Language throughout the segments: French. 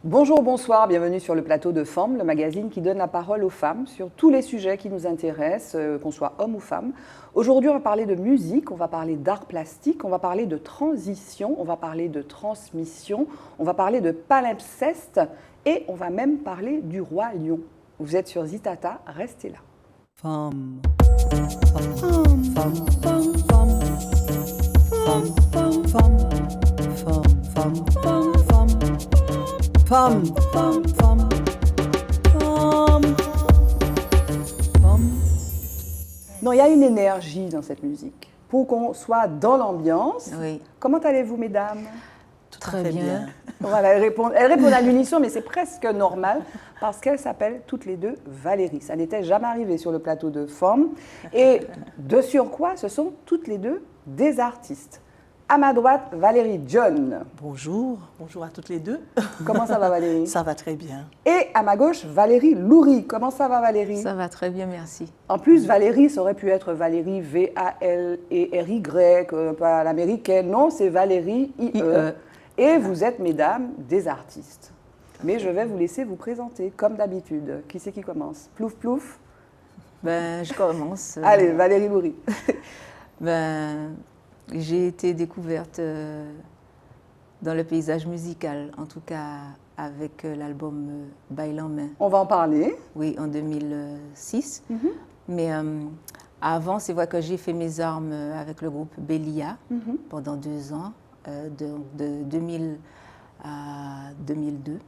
Bonjour, bonsoir, bienvenue sur le plateau de Femmes, le magazine qui donne la parole aux femmes sur tous les sujets qui nous intéressent, qu'on soit homme ou femme. Aujourd'hui, on va parler de musique, on va parler d'art plastique, on va parler de transition, on va parler de transmission, on va parler de palimpseste et on va même parler du roi lion. Vous êtes sur Zitata, restez là. Femme, femme, femme, femme, femme, femme, femme, femme, femme, femme, femme, femme, femme, femme. Non, il y a une énergie dans cette musique. Pour qu'on soit dans l'ambiance, Oui. Comment allez-vous, mesdames? Très bien. Voilà, elles répondent à l'unisson, mais c'est presque normal parce qu'elles s'appellent toutes les deux Valérie. Ça n'était jamais arrivé sur le plateau de Femmes. Et de surcroît, ce sont toutes les deux des artistes. À ma droite, Valérie John. Bonjour, bonjour à toutes les deux. Comment ça va, Valérie? Ça va très bien. Et à ma gauche, Valérie Loury. Comment ça va, Valérie? Ça va très bien, merci. En plus, Valérie, ça aurait pu être Valérie V-A-L-E-R-Y, pas l'américaine. Non, c'est Valérie I-E. Et vous êtes, mesdames, des artistes. Mais je vais vous laisser vous présenter, comme d'habitude. Qui c'est qui commence? Plouf, plouf. Ben, je commence. Allez, Valérie Loury. J'ai été découverte dans le paysage musical, en tout cas avec l'album Bail en main. On va en parler. Oui, en 2006. Mais avant, c'est vrai que j'ai fait mes armes avec le groupe Belia pendant 2 ans, de 2000 à 2002.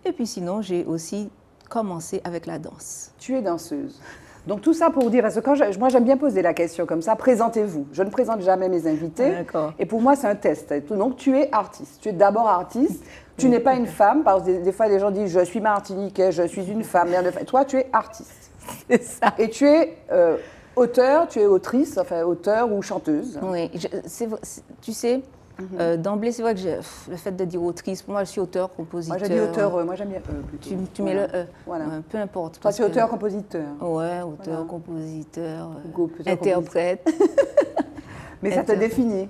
Et puis sinon, j'ai aussi commencé avec la danse. Tu es danseuse. Donc tout ça pour dire, parce que moi j'aime bien poser la question comme ça, présentez-vous. Je ne présente jamais mes invités. D'accord. Et pour moi c'est un test. Donc tu es artiste. Tu es d'abord artiste. Tu n'es pas une femme, parce que des fois les gens disent je suis martiniquais, je suis une femme. Toi tu es artiste. C'est ça. Et tu es auteur, tu es autrice, enfin auteur ou chanteuse. Oui, tu sais, d'emblée, c'est vrai que le fait de dire autrice, pour moi, je suis auteur, compositeur. Moi j'ai dit auteur, moi j'aime bien plutôt. Tu mets le E, Voilà. peu importe. Toi parce tu es que- auteur, compositeur. Ouais, auteur, Voilà. compositeur, Auteur, interprète. Mais ça te Interprète. définit.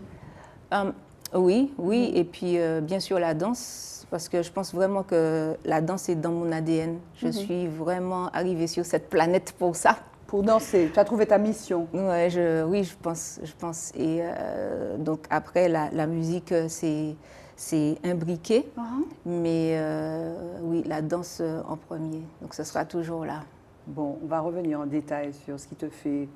Oui, et puis bien sûr la danse, parce que je pense vraiment que la danse est dans mon ADN. Je suis vraiment arrivée sur cette planète pour ça. Pour danser, tu as trouvé ta mission. Ouais, oui, je pense. Et donc après, la musique, c'est imbriqué, mais oui, la danse en premier. Donc ce sera toujours là. Bon, on va revenir en détail sur ce qui te fait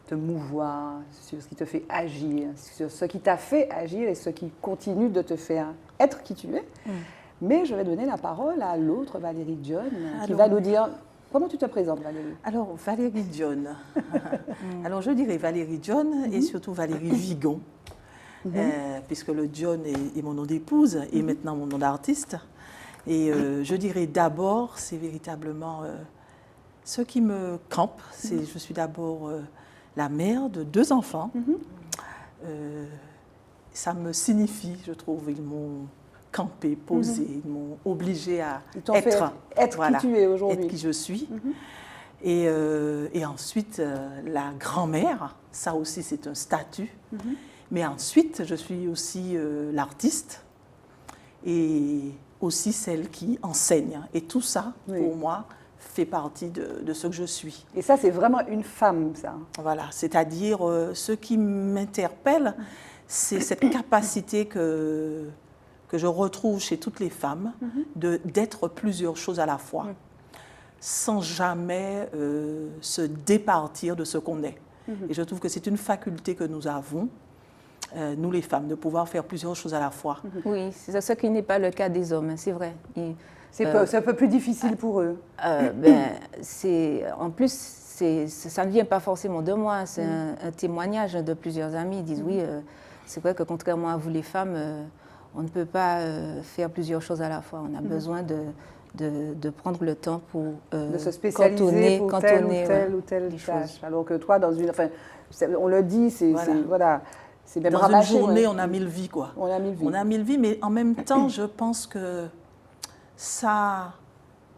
te mouvoir, sur ce qui te fait agir, sur ce qui t'a fait agir et ce qui continue de te faire être qui tu es. Mais je vais donner la parole à l'autre Valérie John qui va nous dire comment tu te présentes, Valérie. Alors, Valérie John. Alors, je dirais Valérie John et surtout Valérie Vigon, puisque le John est mon nom d'épouse et maintenant mon nom d'artiste. Et je dirais d'abord, c'est véritablement ce qui me campe. Je suis d'abord la mère de 2 enfants. Ça me signifie, je trouve, ils m'ont campé, posé, ils m'ont obligée à Ils t'ont fait être voilà, qui tu es aujourd'hui. être qui je suis. Et ensuite, la grand-mère, ça aussi c'est un statut. Mais ensuite, je suis aussi l'artiste et aussi celle qui enseigne. Et tout ça, Oui. pour moi, fait partie de ce que je suis. Et ça, c'est vraiment une femme, ça. Voilà, c'est-à-dire ce qui m'interpelle, c'est cette capacité que je retrouve chez toutes les femmes d'être plusieurs choses à la fois, sans jamais se départir de ce qu'on est. Et je trouve que c'est une faculté que nous avons, nous les femmes, de pouvoir faire plusieurs choses à la fois. Oui, c'est ce qui n'est pas le cas des hommes, c'est vrai. C'est un peu plus difficile pour eux. En plus, ça ne vient pas forcément de moi, c'est un témoignage de plusieurs amis. Ils disent oui, c'est vrai que contrairement à vous les femmes, on ne peut pas faire plusieurs choses à la fois. On a besoin de prendre le temps pour De se spécialiser pour telle ou telle les tâche. choses. Alors que toi, on le dit, c'est même Dans rabâché, une journée, ouais. on a 1000 vies, quoi. On a 1000 vies. On a 1000 vies, mais en même temps, je pense que ça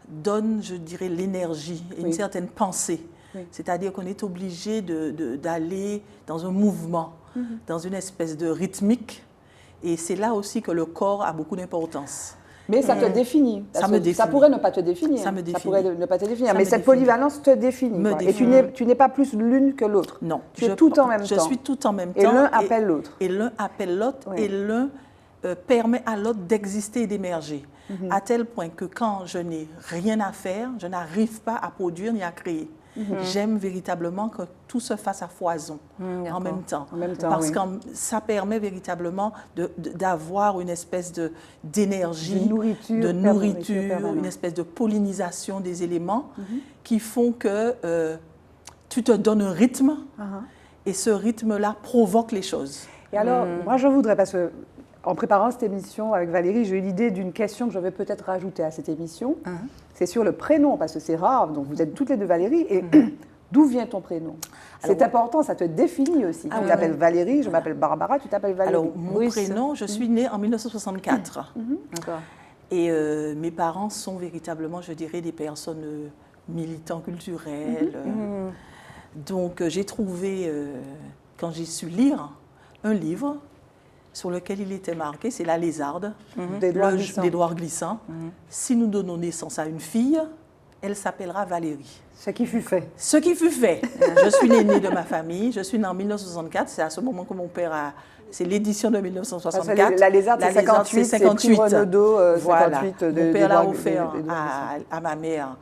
donne, je dirais, l'énergie et une certaine pensée. Oui. C'est-à-dire qu'on est obligé d'aller dans un mouvement, dans une espèce de rythmique. Et c'est là aussi que le corps a beaucoup d'importance. Mais ça te définit. Ça Parce me que définit. Ça pourrait ne pas te définir. Ça me Ça définit. pourrait ne pas te définir. Ça Mais me cette définit. polyvalence te définit. Me quoi. Et définit. tu n'es pas plus l'une que l'autre. Non. Tu es tout en même Je temps. suis tout en même temps. Et l'un appelle l'autre. Et l'un appelle l'autre. Oui. Et l'un permet à l'autre d'exister et d'émerger. À tel point que quand je n'ai rien à faire, je n'arrive pas à produire ni à créer. J'aime véritablement que tout se fasse à foison en d'accord. même temps. En même temps, Parce oui. que ça permet véritablement d'avoir une espèce d'énergie, De nourriture permanente. une espèce de pollinisation des éléments qui font que tu te donnes un rythme et ce rythme-là provoque les choses. Et alors, moi, je voudrais, parce que en préparant cette émission avec Valérie, j'ai eu l'idée d'une question que je vais peut-être rajouter à cette émission. C'est sur le prénom, parce que c'est rare. Donc, vous êtes toutes les deux Valérie. Et d'où vient ton prénom? C'est important, ça te définit aussi. Tu t'appelles Valérie, je m'appelle Barbara, tu t'appelles Valérie. Alors, mon prénom, je suis née en 1964. D'accord. Et mes parents sont véritablement, je dirais, des personnes militants culturels. Donc, j'ai trouvé, quand j'ai su lire un livre sur lequel il était marqué, c'est La Lézarde, d'Édouard Glissant. Si nous donnons naissance à une fille, elle s'appellera Valérie. Ce qui fut fait. Ce qui fut fait. Je suis l'aînée de ma famille, je suis née en 1964, c'est à ce moment que mon père a... C'est l'édition de 1964. Parce que la Lézarde, c'est 58, c'est prix Renaudot, Voilà. 58 Mon père l'a offert à ma mère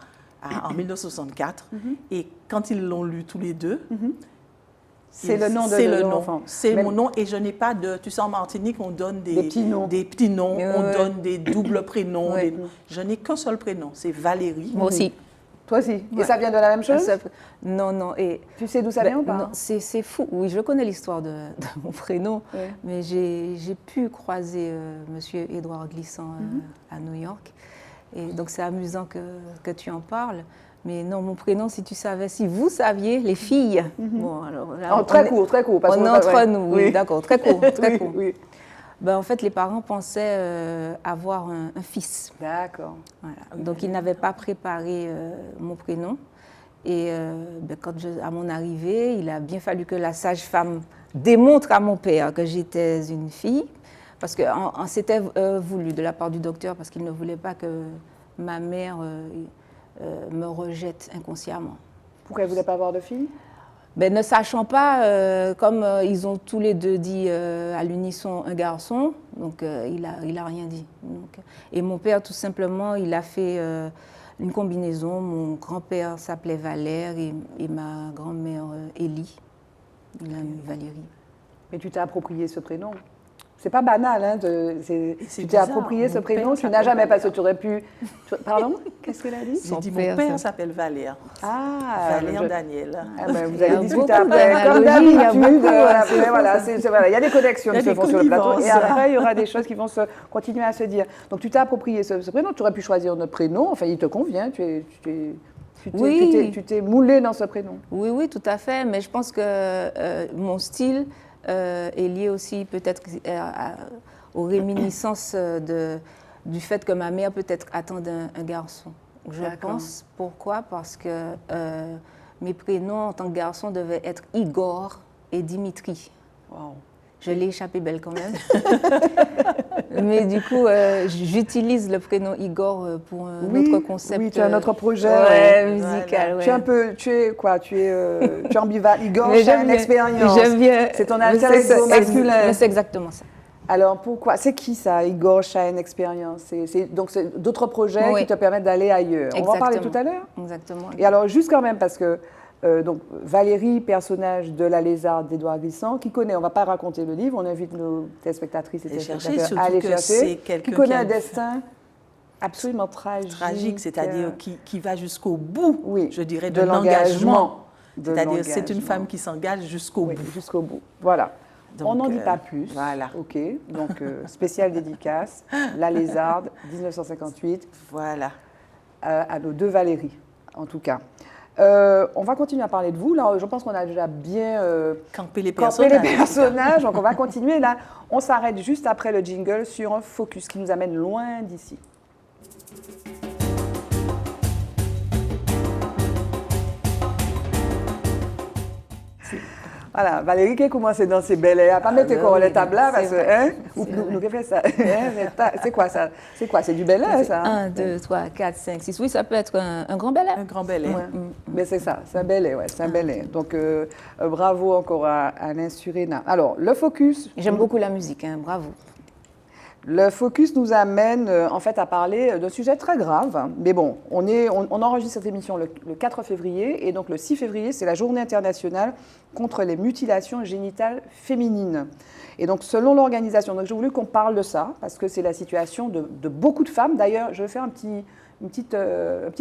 en 1964. Et quand ils l'ont lu tous les deux, c'est le nom de c'est le l'enfant. nom. C'est mon nom et je n'ai pas de... Tu sais, en Martinique, on donne des petits noms. Des petits noms, on ouais. donne des doubles prénoms. Ouais. Je n'ai qu'un seul prénom, c'est Valérie. Moi aussi. Toi aussi. Et Ouais. ça vient de la même chose? Non, non. Et Tu sais d'où ça vient ou pas? non, c'est fou. Oui, je connais l'histoire de mon prénom, Ouais. mais j'ai pu croiser Monsieur Édouard Glissant à New York. Et donc c'est amusant que tu en parles. Mais non, mon prénom, si tu savais, si vous saviez, les filles. Bon, alors là, Très court. Parce on qu'on est va- entre ouais. nous, oui, d'accord, très court, très Oui, court. oui. Ben, en fait, les parents pensaient avoir un fils. D'accord. Voilà. Donc, ils n'avaient pas préparé mon prénom. Et à mon arrivée, il a bien fallu que la sage-femme démontre à mon père que j'étais une fille. Parce que c'était voulu de la part du docteur, parce qu'il ne voulait pas que ma mère me rejette inconsciemment. Pourquoi elle ne voulait pas avoir de fille? Ben, ne sachant pas, comme ils ont tous les deux dit à l'unisson un garçon, donc il a rien dit. Donc, et mon père, tout simplement, il a fait une combinaison. Mon grand-père s'appelait Valère et ma grand-mère Élie. Il a mis Valérie. Mais tu t'es approprié ce prénom. C'est pas banal, hein, tu t'es bizarre. approprié ce Mon prénom, père tu n'as s'appelle jamais, parce que Valère. tu aurais pu... Pardon? Qu'est-ce qu'elle a dit? J'ai dit, père, mon père ça. s'appelle Valère. Ah, Valère Daniel. Ah ben, vous Il y a allez discuter beaucoup après, comme d'analogies, il y a d'habitude. beaucoup, Voilà, voilà, il y a des connexions Il y qui a se des font sur le plateau. Et connivences. après, il y aura des choses qui vont continuer à se dire. Donc, tu t'es approprié ce prénom. Tu aurais pu choisir notre prénom. Enfin, il te convient. Oui. Tu t'es moulé dans ce prénom. Oui, oui, tout à fait. Mais je pense que mon style est lié aussi peut-être aux réminiscences du fait que ma mère peut-être attendait un garçon. Je D'accord. pense. Pourquoi? Parce que mes prénoms en tant que garçon devaient être Igor et Dimitri. Wow. Je l'ai échappé belle quand même. Mais du coup, j'utilise le prénom Igor pour un autre concept. Oui, tu as un autre projet. Ouais, ouais. musical. Ouais. Tu es un peu, tu es ambivalent. Igor, Mais tu as une expérience. J'aime bien. C'est ton Mais alter c'est- ego c'est- masculin. mais c'est exactement ça. Alors pourquoi? C'est qui ça, Igor Chahen Expérience? Donc c'est d'autres projets Oui. qui te permettent d'aller ailleurs. On va en parler Exactement. tout à l'heure. Exactement. Et alors juste quand même parce que donc Valérie, personnage de La Lézarde d'Édouard Glissant, qui connaît, on ne va pas raconter le livre, on invite nos téléspectatrices et Et chercher, téléspectateurs à surtout aller que chercher, c'est quelqu'un qui connaît qui a un une- destin absolument tragique. Tragique, c'est-à-dire qui va jusqu'au bout, Oui, je dirais, de de l'engagement. De C'est-à-dire c'est une l'engagement. femme qui s'engage jusqu'au Oui, bout. jusqu'au bout. Voilà. Donc, On n'en dit pas plus. voilà. OK. Donc, spéciale dédicace, La Lézarde, 1958, Voilà. à nos deux Valérie, en tout cas. On va continuer à parler de vous. Là, je pense qu'on a déjà bien Camper les campé personnages. les personnages. Donc, on va continuer. Là, on s'arrête juste après le jingle sur un focus qui nous amène loin d'ici. Voilà, Valérie qui a commencé dans ses belles, à pas mettre tes corollettes à blanc parce que, hein, nous qui fait ça. C'est quoi ça? C'est quoi? C'est du bel air, ça? 1, 2, 3, 4, 5, 6. Oui, ça peut être un grand bel air. Un grand bel air. Ouais. Mais c'est ça, c'est un bel air, ouais, c'est un bel air. Donc, bravo encore à Alain Suréna. Alors, le focus. J'aime beaucoup la musique, hein, bravo. Le focus nous amène en fait à parler d'un sujet très grave. Mais bon, on enregistre cette émission le 4 février et donc le 6 février, c'est la journée internationale contre les mutilations génitales féminines. Et donc selon l'organisation, donc j'ai voulu qu'on parle de ça parce que c'est la situation de beaucoup de femmes. D'ailleurs, je vais faire un petit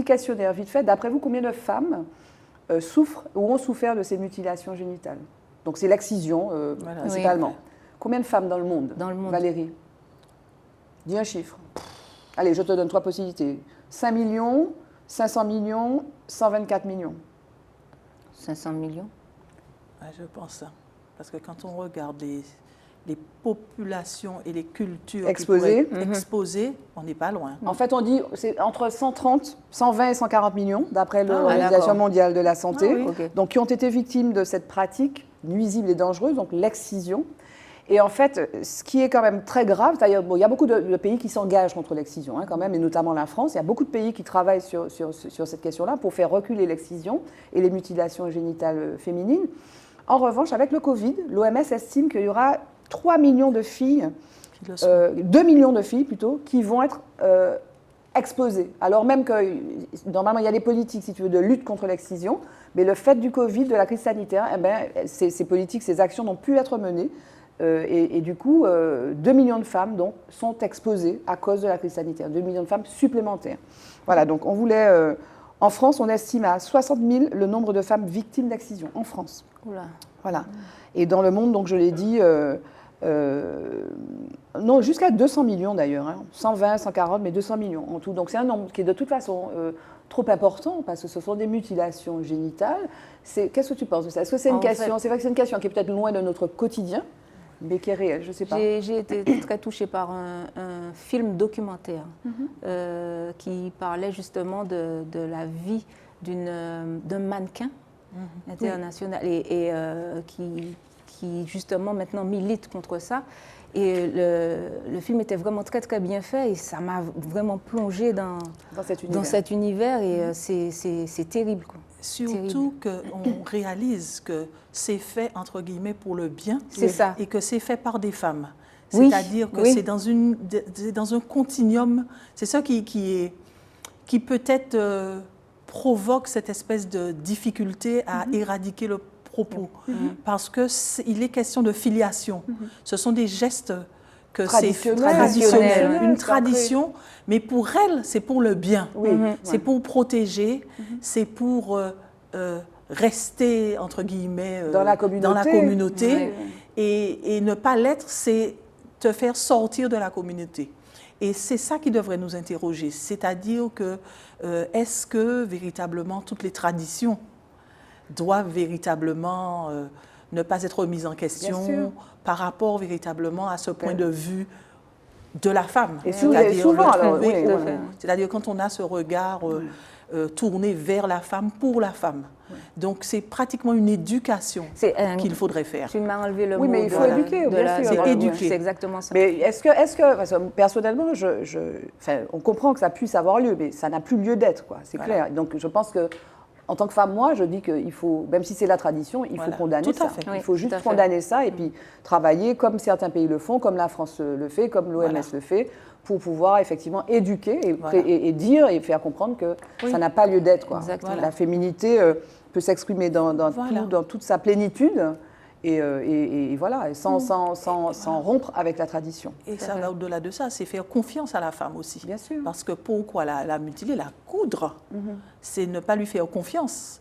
questionnaire vite fait. D'après vous, combien de femmes souffrent ou ont souffert de ces mutilations génitales? Donc c'est l'excision principalement. Oui. Combien de femmes dans le monde, Valérie? Dis un chiffre. Allez, je te donne 3 possibilités. 5 millions, 500 millions, 124 millions. 500 millions? Ouais, je pense ça. Parce que quand on regarde les populations et les cultures exposées, on n'est pas loin. En fait, on dit c'est entre 130, 120 et 140 millions, d'après l'Organisation mondiale de la santé, donc qui ont été victimes de cette pratique nuisible et dangereuse, donc l'excision. Et en fait, ce qui est quand même très grave, d'ailleurs, il y a beaucoup de pays qui s'engagent contre l'excision, quand même, et notamment la France. Il y a beaucoup de pays qui travaillent sur cette question-là pour faire reculer l'excision et les mutilations génitales féminines. En revanche, avec le Covid, l'OMS estime qu'il y aura 3 millions de filles, 2 millions de filles plutôt, qui vont être exposées. Alors même que, normalement, il y a des politiques, si tu veux, de lutte contre l'excision, mais le fait du Covid, de la crise sanitaire, ces politiques, ces actions n'ont pu être menées. Et du coup, 2 millions de femmes donc, sont exposées à cause de la crise sanitaire, 2 millions de femmes supplémentaires. Voilà, donc on voulait... en France, on estime à 60 000 le nombre de femmes victimes d'excision, en France. Oula. Voilà. Et dans le monde, donc je l'ai dit, non, jusqu'à 200 millions d'ailleurs, 120, 140, mais 200 millions en tout. Donc c'est un nombre qui est de toute façon trop important, parce que ce sont des mutilations génitales. Qu'est-ce que tu penses de ça? Est-ce que c'est une question, c'est vrai que c'est une question qui est peut-être loin de notre quotidien, mais qui est réel, je ne sais pas. J'ai été très touchée par un film documentaire qui parlait justement de la vie d'un mannequin international et qui justement maintenant milite contre ça. Et le film était vraiment très très bien fait et ça m'a vraiment plongée dans cet univers et c'est terrible, quoi. Surtout qu'on réalise que c'est fait, entre guillemets, pour le bien. C'est ça. Et que c'est fait par des femmes. Oui. C'est-à-dire que c'est dans un continuum. C'est ça qui peut-être provoque cette espèce de difficulté à éradiquer le propos. Parce qu'il est question de filiation. Ce sont des gestes que c'est traditionnel, une tradition, mais pour elle, c'est pour le bien. C'est pour protéger, c'est pour rester, entre guillemets, dans la communauté. Et ne pas l'être, c'est te faire sortir de la communauté. Et c'est ça qui devrait nous interroger, c'est-à-dire que est-ce que véritablement toutes les traditions doivent véritablement ne pas être remises en question par rapport véritablement à ce point de vue de la femme. Et souvent, c'est-à-dire quand on a ce regard tourné vers la femme, pour la femme. Donc c'est pratiquement une éducation qu'il faudrait faire. Tu m'as enlevé le mot. Oui, mais il faut éduquer, bien sûr. C'est éduquer. C'est exactement ça. Mais est-ce que parce que personnellement, on comprend que ça puisse avoir lieu, mais ça n'a plus lieu d'être, quoi. C'est clair. Donc je pense que en tant que femme, moi, je dis qu'il faut, même si c'est la tradition, il faut condamner ça. Il faut juste condamner ça et puis travailler comme certains pays le font, comme la France le fait, comme l'OMS le fait, pour pouvoir effectivement éduquer et dire et faire comprendre que ça n'a pas lieu d'être, quoi. La féminité peut s'exprimer dans toute sa plénitude. Et voilà, sans rompre avec la tradition. Et ça va au-delà de ça, c'est faire confiance à la femme aussi. Bien sûr. Parce que pourquoi la mutiler, la coudre, c'est ne pas lui faire confiance.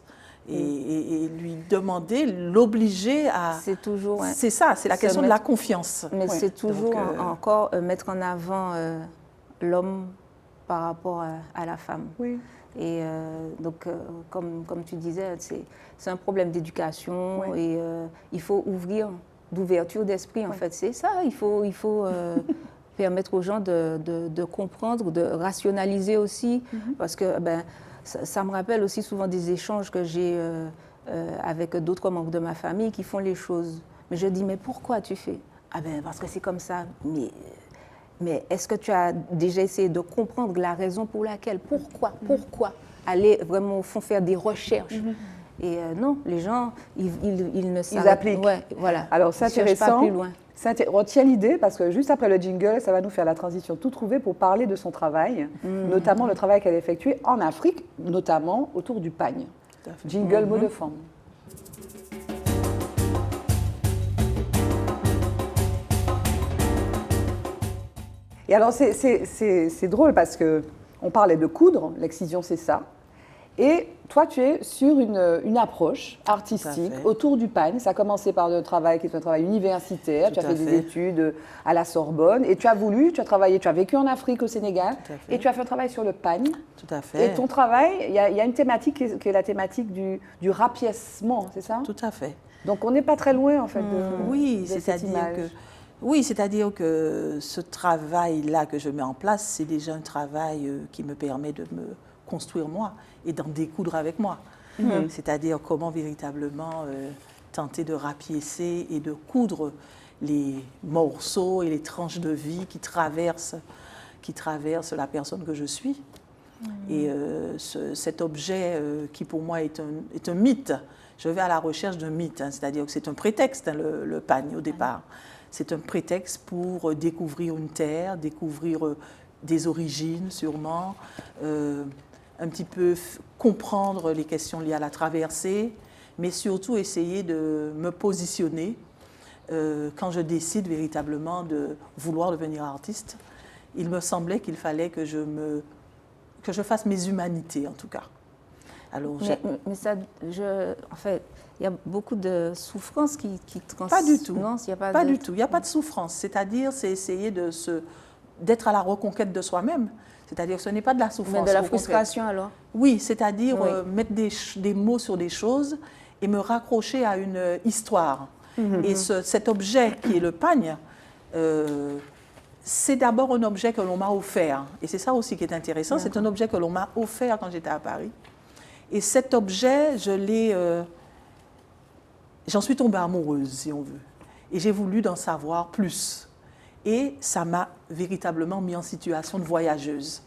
Et lui demander, l'obliger à... C'est toujours... C'est ça, c'est la question de la confiance. Mais c'est toujours encore mettre en avant l'homme par rapport à la femme. Oui. Et donc, comme tu disais, c'est un problème d'éducation et il faut d'ouverture d'esprit, en fait. C'est ça, il faut permettre aux gens de comprendre, de rationaliser aussi, parce que ça me rappelle aussi souvent des échanges que j'ai avec d'autres membres de ma famille qui font les choses. Mais je dis, mais pourquoi tu fais? Ah ben parce que c'est comme ça. Mais est-ce que tu as déjà essayé de comprendre la raison pour laquelle? Pourquoi? Aller vraiment au fond faire des recherches. Et non, les gens, ils ne savent pas. Ils appliquent. Ouais, voilà. Alors c'est Ils cherchent pas intéressant. plus loin. Retiens l'idée parce que juste après le jingle, ça va nous faire la transition tout trouver pour parler de son travail, notamment le travail qu'elle a effectué en Afrique, notamment autour du pagne. Tout à fait. Jingle mot de femme. Et alors c'est drôle parce que on parlait de coudre, l'excision c'est ça. Et toi, tu es sur une approche artistique autour du pagne. Ça a commencé par le travail qui est un travail universitaire. Tu as fait des études à la Sorbonne et tu as travaillé, tu as vécu en Afrique, au Sénégal et tu as fait un travail sur le pagne. Tout à fait. Et ton travail, il y a une thématique qui est la thématique du rapiècement, c'est ça? Tout à fait. Donc on n'est pas très loin en fait de cette image. Oui, c'est-à-dire que ce travail-là que je mets en place, c'est déjà un travail qui me permet de me construire moi et d'en découdre avec moi. C'est-à-dire comment véritablement tenter de rapiécer et de coudre les morceaux et les tranches de vie qui traversent la personne que je suis. Et cet objet qui pour moi est un mythe, je vais à la recherche d'un mythe, c'est-à-dire que c'est un prétexte, le pagne au départ. C'est un prétexte pour découvrir une terre, découvrir des origines sûrement, un petit peu comprendre les questions liées à la traversée, mais surtout essayer de me positionner quand je décide véritablement de vouloir devenir artiste. Il me semblait qu'il fallait que je fasse mes humanités en tout cas. Alors, mais ça, en fait, il y a beaucoup de souffrance qui Pas du tout. Non, il y a pas du tout. Il n'y a pas de souffrance. C'est-à-dire, c'est essayer d'être à la reconquête de soi-même. C'est-à-dire que ce n'est pas de la souffrance. Mais de la frustration alors? Oui, c'est-à-dire mettre des mots sur des choses et me raccrocher à une histoire. Et cet objet qui est le pagne, c'est d'abord un objet que l'on m'a offert. Et c'est ça aussi qui est intéressant. C'est un objet que l'on m'a offert quand j'étais à Paris. Et cet objet, j'en suis tombée amoureuse, si on veut. Et j'ai voulu d'en savoir plus. Et ça m'a véritablement mis en situation de voyageuse.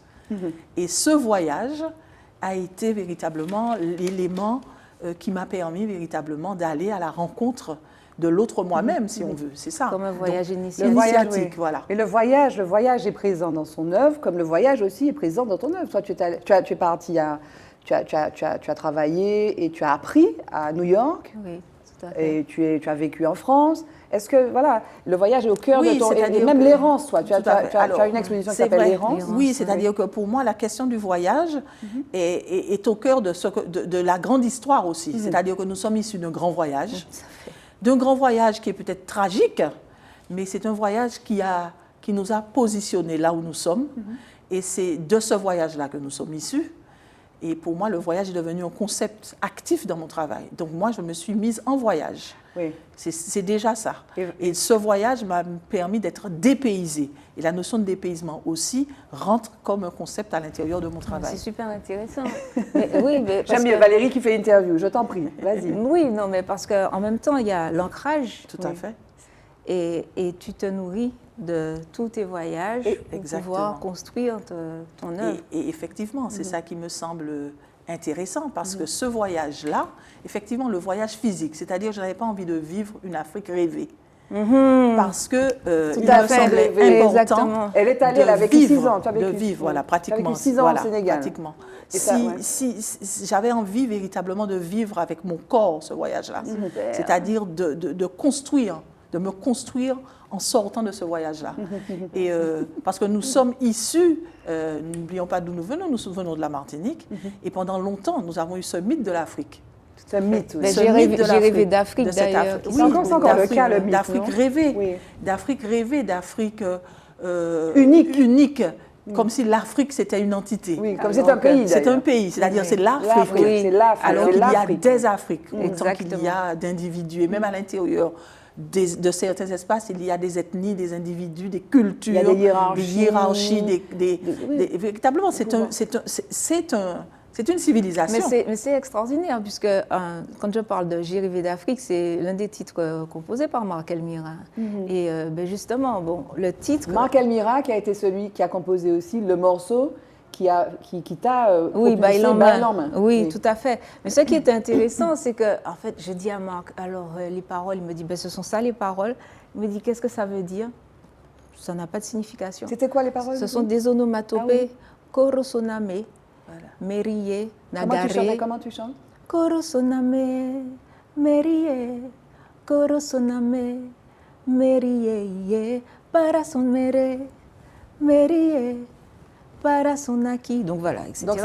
Et ce voyage a été véritablement l'élément qui m'a permis véritablement d'aller à la rencontre de l'autre moi-même, si on veut. C'est ça. Comme un voyage initiatique. Le voyage, voilà. Et le voyage est présent dans son œuvre, comme le voyage aussi est présent dans ton œuvre. Toi, tu es parti tu as travaillé et tu as appris à New York. Oui, tout à fait. Et tu as vécu en France. Est-ce que, voilà, le voyage est au cœur de ton... Et même l'errance, toi. Tu as une exposition qui s'appelle l'errance. Oui, c'est-à-dire que pour moi, la question du voyage est au cœur de la grande histoire aussi. C'est-à-dire que nous sommes issus d'un grand voyage. D'un grand voyage qui est peut-être tragique, mais c'est un voyage qui nous a positionnés là où nous sommes. Et c'est de ce voyage-là que nous sommes issus. Et pour moi, le voyage est devenu un concept actif dans mon travail. Donc moi, je me suis mise en voyage. Oui. C'est déjà ça. Et ce voyage m'a permis d'être dépaysée. Et la notion de dépaysement aussi rentre comme un concept à l'intérieur de mon travail. C'est super intéressant. J'aime bien Valérie qui fait l'interview. Je t'en prie, vas-y. Oui, non, mais parce qu'en même temps, il y a l'ancrage. Tout à fait. Et tu te nourris de tous tes voyages pour pouvoir construire ton œuvre. Et effectivement, c'est ça qui me semble intéressant, parce que ce voyage-là, effectivement, le voyage physique, c'est-à-dire que je n'avais pas envie de vivre une Afrique rêvée. Parce que il me semblait important. Elle est allée, elle avait 6 ans. De vivre, voilà, pratiquement. Tu as vécu 6 ans au Sénégal. Pratiquement. Si j'avais envie véritablement de vivre avec mon corps ce voyage-là, c'est-à-dire de construire, de me construire en sortant de ce voyage-là. Et parce que nous sommes issus, n'oublions pas d'où nous venons de la Martinique, et pendant longtemps, nous avons eu ce mythe de l'Afrique. C'est un mythe, oui. J'ai rêvé d'Afrique, d'ailleurs. C'est encore le cas, le mythe, d'Afrique rêvée, d'Afrique rêvée, d'Afrique unique. Comme si l'Afrique, c'était une entité. Oui, comme c'est un pays. C'est un pays, c'est-à-dire c'est l'Afrique. C'est l'Afrique. Alors qu'il y a des Afriques, autant qu'il y a d'individus. Et même à l'intérieur de certains espaces, il y a des ethnies, des individus, des cultures, il y a des hiérarchies. véritablement, c'est C'est une civilisation. Mais c'est extraordinaire, puisque quand je parle de J'ai rêvé d'Afrique, c'est l'un des titres composés par Marc Elmira. Et justement, bon, le titre... Marc Elmira, qui a été celui qui a composé aussi le morceau qui t'a oui, Bail en main. Oui, tout à fait. Mais ce qui est intéressant, c'est que, en fait, je dis à Marc, alors les paroles, il me dit, ce sont ça les paroles. Il me dit, qu'est-ce que ça veut dire? Ça n'a pas de signification. C'était quoi les paroles? Ce sont des onomatopées. Korosoname, Merie, Nagare. Comment tu chantes? Korosoname, Merie, Korosoname, Merie, para son mere, Merie, para son acquis. Donc voilà, etc. Donc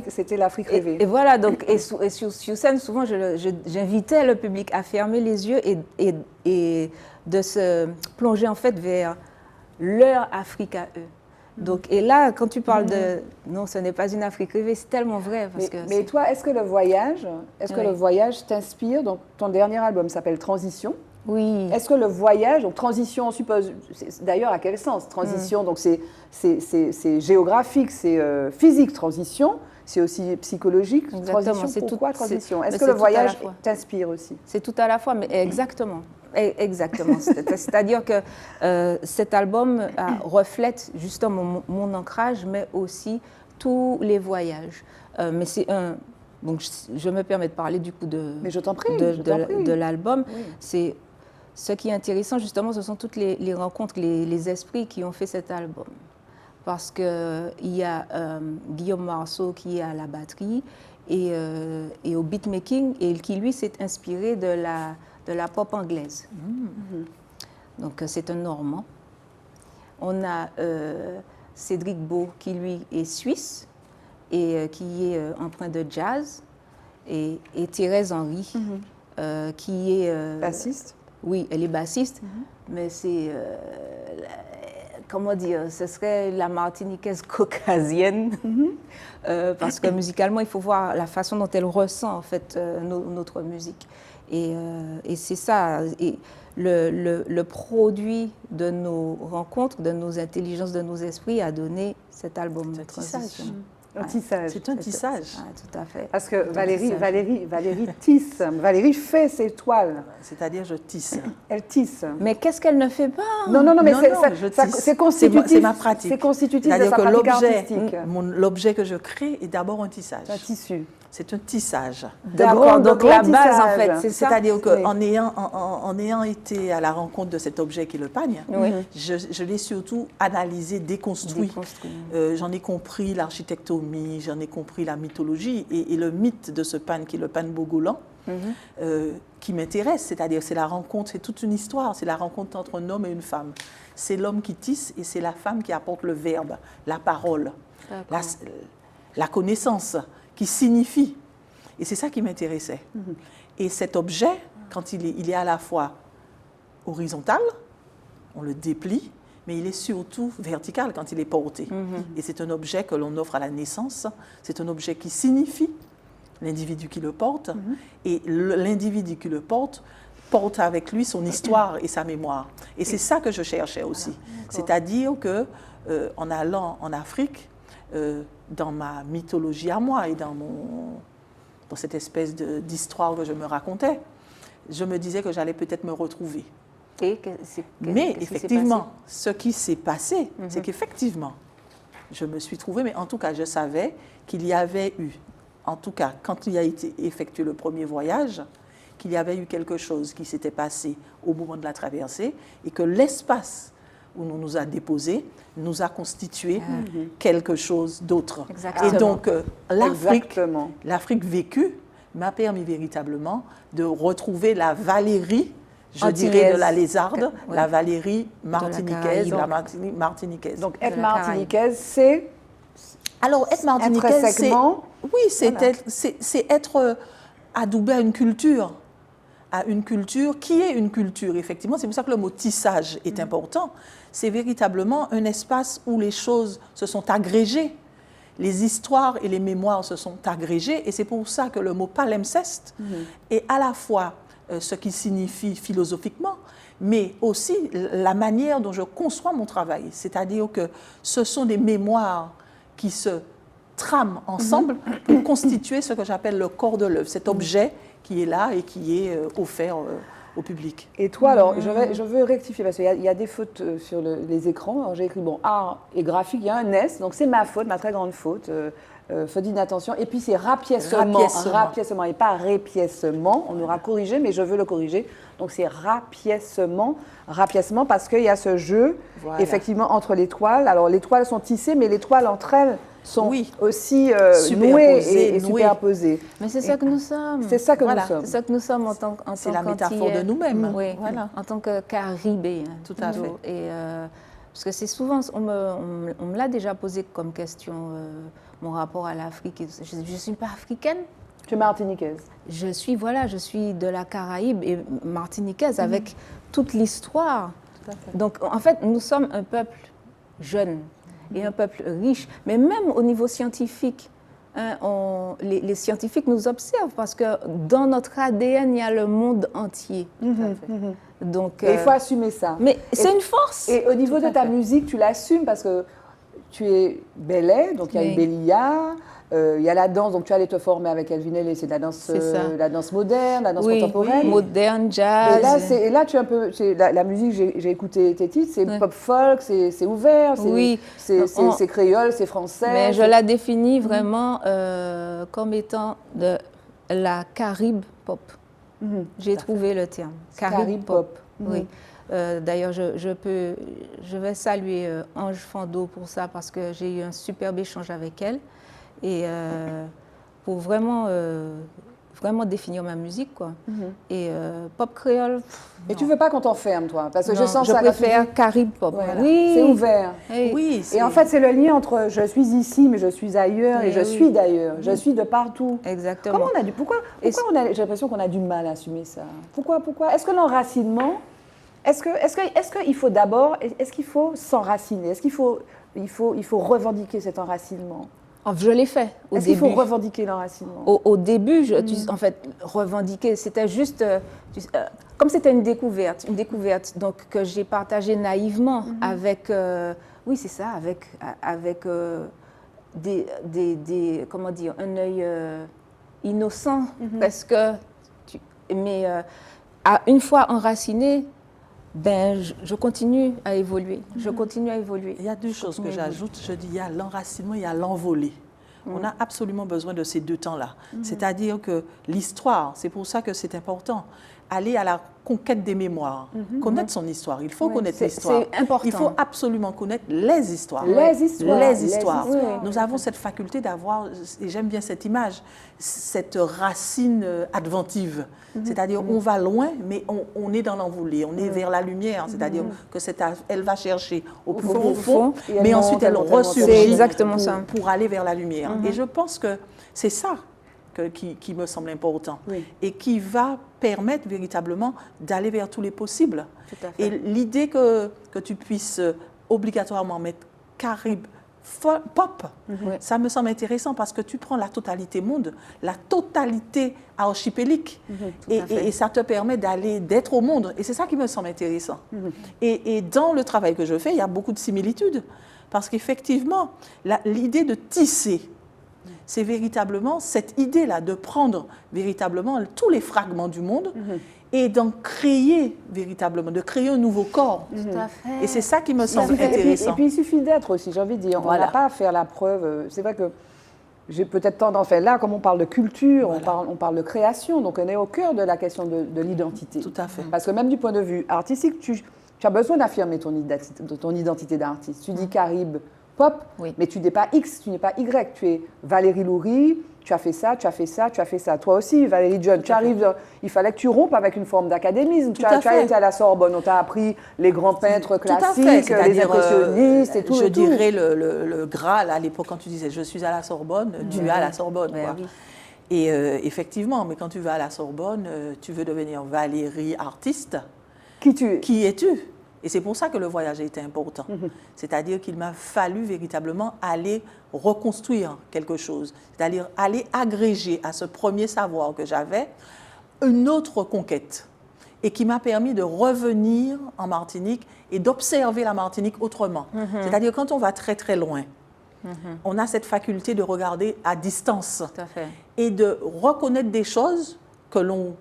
c'était l'Afrique rêvée. Et voilà, donc, et sur scène, souvent, j'invitais le public à fermer les yeux et de se plonger en fait vers leur Afrique à eux. Donc, et là, quand tu parles de non, ce n'est pas une Afrique rêvée, c'est tellement vrai. Mais toi, est-ce que le voyage t'inspire? Donc, ton dernier album s'appelle Transition. Oui. Est-ce que le voyage, donc transition, on suppose, d'ailleurs à quel sens? Transition, donc c'est géographique, c'est physique, transition, c'est aussi psychologique. Exactement. Transition, pourquoi transition? Est-ce que le voyage t'inspire aussi? C'est tout à la fois, mais exactement. Exactement. C'est-à-dire que cet album reflète justement mon ancrage, mais aussi tous les voyages. Mais c'est un... Donc, je me permets de parler du coup mais je t'en prie, de l'album. Oui. Ce qui est intéressant, justement, ce sont toutes les rencontres, les esprits qui ont fait cet album. Parce qu'il y a Guillaume Marceau qui est à la batterie et au beatmaking, et qui, lui, s'est inspiré de la pop anglaise. Donc, c'est un Normand. On a Cédric Beau, qui, lui, est suisse et qui est empreint de jazz, et Thérèse Henry, qui est... bassiste. Oui, elle est bassiste, mais c'est, comment dire, ce serait la martiniquaise caucasienne, parce que musicalement, il faut voir la façon dont elle ressent, en fait, notre musique. Et c'est ça, et le produit de nos rencontres, de nos intelligences, de nos esprits a donné cet album de transition. Un tissage. C'est un tissage. Tout à fait. Parce que Valérie tisse, Valérie fait ses toiles. C'est-à-dire je tisse. Elle tisse. Mais qu'est-ce qu'elle ne fait pas? Non, mais c'est constitutif. C'est ma pratique. C'est constitutif de sa pratique artistique. L'objet que je crée est d'abord un tissage. Un tissu. C'est un tissage. D'accord, donc la base, en fait, c'est ça. C'est-à-dire qu'en ayant été à la rencontre de cet objet qui est le pagne, je l'ai surtout analysé, déconstruit. J'en ai compris l'architectomie, j'en ai compris la mythologie et le mythe de ce pagne qui est le pagne bogolan, qui m'intéresse. C'est-à-dire c'est la rencontre, c'est toute une histoire, c'est la rencontre entre un homme et une femme. C'est l'homme qui tisse et c'est la femme qui apporte le verbe, la parole, la connaissance, qui signifie. Et c'est ça qui m'intéressait. Et cet objet, quand il est à la fois horizontal, on le déplie, mais il est surtout vertical quand il est porté. Et c'est un objet que l'on offre à la naissance, c'est un objet qui signifie l'individu qui le porte, et l'individu qui le porte avec lui son histoire et sa mémoire. Et c'est ça que je cherchais aussi. C'est-à-dire que en allant en Afrique, dans ma mythologie à moi et dans cette espèce d'histoire que je me racontais, je me disais que j'allais peut-être me retrouver. Mais effectivement, ce qui s'est passé, c'est qu'effectivement, je me suis trouvée, mais en tout cas, je savais qu'il y avait eu, en tout cas, quand il a été effectué le premier voyage, qu'il y avait eu quelque chose qui s'était passé au moment de la traversée et que l'espace où on nous a déposés, nous a constitué quelque chose d'autre. Et donc, l'Afrique vécue m'a permis véritablement de retrouver la Valérie, je dirais de la Lézarde, la Valérie martiniquaise, martiniquaise. Donc, être martiniquaise, c'est... Alors, être martiniquaise, c'est... Oui, c'est être adoubé à une culture qui est une culture, effectivement. C'est pour ça que le mot tissage est important. C'est véritablement un espace où les choses se sont agrégées, les histoires et les mémoires se sont agrégées, et c'est pour ça que le mot palimpseste est à la fois ce qu'il signifie philosophiquement, mais aussi la manière dont je conçois mon travail. C'est-à-dire que ce sont des mémoires qui se trame ensemble pour constituer ce que j'appelle le corps de l'œuvre, cet objet qui est là et qui est offert au public. Et toi, alors, je veux rectifier parce qu'il y a des fautes sur les écrans. Alors, j'ai écrit, bon, art et graphique, il y a un S, donc c'est ma faute, ma très grande faute, faute d'inattention. Et puis c'est rapiècement et pas répiècement. On aura corrigé, mais je veux le corriger. Donc c'est rapiècement parce qu'il y a ce jeu, Voilà. effectivement, entre les toiles. Alors les toiles sont tissées, mais les toiles entre elles sont aussi nouées et superposées. Mais c'est ça que nous sommes. C'est ça que Voilà. nous sommes. C'est ça que nous sommes en tant C'est la métaphore de nous-mêmes. Oui, Voilà. en tant que Caribéens. Tout à fait. Et, parce que c'est souvent, on me l'a déjà posé comme question, mon rapport à l'Afrique. Je ne suis pas africaine. Tu es martiniquaise. Je suis de la Caraïbe et martiniquaise avec toute l'histoire. Tout à fait. Donc, en fait, nous sommes un peuple jeune et un peuple riche. Mais même au niveau scientifique, hein, les scientifiques nous observent parce que dans notre ADN, il y a le monde entier. Donc, Et il faut assumer ça. mais c'est une force. Et au niveau Tout de à ta fait. musique, tu l'assumes parce que tu es belay, donc il y a Oui. une Bélia, il y a la danse, donc tu allais te former avec Elvin Ailey, c'est de C'est ça. la danse moderne, la danse Oui, contemporaine. moderne, jazz. Et là, tu es un peu, la musique, j'ai écouté tes titres, c'est Ouais. pop folk, c'est ouvert, Oui. c'est créole, c'est français. Mais je c'est- la définis vraiment comme étant de la Caribe pop. J'ai trouvé le terme. Caribe pop. Oui. D'ailleurs, je vais saluer Ange Fando pour ça parce que j'ai eu un superbe échange avec elle et pour vraiment définir ma musique, quoi. Et pop créole. Et tu veux pas qu'on t'enferme, toi? Parce que je non, sens je ça. quand tu préfère dis- Caribe pop. Voilà. Oui. C'est ouvert. Oui. Oui, Et en fait, c'est le lien entre je suis ici, mais je suis ailleurs, et Oui, je oui. suis d'ailleurs. Je suis de partout. Exactement. Comment on a du, pourquoi Et j'ai l'impression qu'on a du mal à assumer ça? Pourquoi? Est-ce que l'enracinement, est-ce qu'il faut d'abord, est-ce qu'il faut s'enraciner? Est-ce qu'il faut revendiquer cet enracinement? Oh, je l'ai fait au Est-ce qu'il faut début. revendiquer l'enracinement? Au début, en fait, revendiquer, c'était juste, comme c'était une découverte, donc que j'ai partagée naïvement avec, oui, c'est ça, avec comment dire, un œil innocent, presque. Mais une fois enraciné, ben, je continue à évoluer. Je continue à évoluer. Il y a deux choses que j'ajoute. Je dis, il y a l'enracinement, il y a l'envolée. On a absolument besoin de ces deux temps-là. C'est-à-dire que l'histoire, c'est pour ça que c'est important, aller à la conquête des mémoires, connaître son histoire. Il faut connaître l'histoire. C'est important. Il faut absolument connaître les histoires. Les histoires. Les histoires. Oui. Nous avons cette faculté d'avoir, et j'aime bien cette image, cette racine adventive. C'est-à-dire, on va loin, mais on est dans l'envolée, on est vers la lumière. C'est-à-dire que elle va chercher au plus profond, Et elle mais monte, ensuite elle elle monte, elle monte. ressurgit C'est exactement ça. pour aller vers la lumière. Et je pense que c'est ça qui me semble important Oui. et qui va permettre véritablement d'aller vers tous les possibles. Tout à fait. Et l'idée que tu puisses obligatoirement mettre Caribe pop, ça me semble intéressant parce que tu prends la totalité monde, la totalité archipélique, et ça te permet d'être au monde. Et c'est ça qui me semble intéressant. Et dans le travail que je fais, il y a beaucoup de similitudes parce qu'effectivement, l'idée de tisser, c'est véritablement cette idée-là de prendre véritablement tous les fragments du monde et d'en créer véritablement, de créer un nouveau corps. Tout à fait. Et c'est ça qui me semble Et intéressant. puis il suffit d'être aussi, j'ai envie de dire. Voilà. On n'a pas à faire la preuve. C'est vrai que j'ai peut-être tendance, enfin là, comme on parle de culture, Voilà. on parle de création, donc on est au cœur de la question de l'identité. Tout à fait. Parce que même du point de vue artistique, tu as besoin d'affirmer ton identité d'artiste. Tu dis Caribe pop, Oui. mais tu n'es pas X, tu n'es pas Y. Tu es Valérie Loury, tu as fait ça, tu as fait ça, tu as fait ça. Toi aussi, Valérie John, tu arrives, il fallait que tu rompes avec une forme d'académisme. Tu as fait. été à la Sorbonne, on t'a appris les grands peintres Tout à fait. classiques, les C'est-à-dire, impressionnistes et tout. Je et tout. dirais le Graal à l'époque quand tu disais je suis à la Sorbonne, tu es à la Sorbonne. Ouais, quoi. oui. Et effectivement, mais quand tu vas à la Sorbonne, tu veux devenir Valérie artiste. Qui tu es? Qui es-tu? Et c'est pour ça que le voyage a été important. C'est-à-dire qu'il m'a fallu véritablement aller reconstruire quelque chose. C'est-à-dire aller agréger à ce premier savoir que j'avais une autre conquête. Et qui m'a permis de revenir en Martinique et d'observer la Martinique autrement. C'est-à-dire quand on va très très loin, On a cette faculté de regarder à distance Tout à fait. et de reconnaître des choses que l'on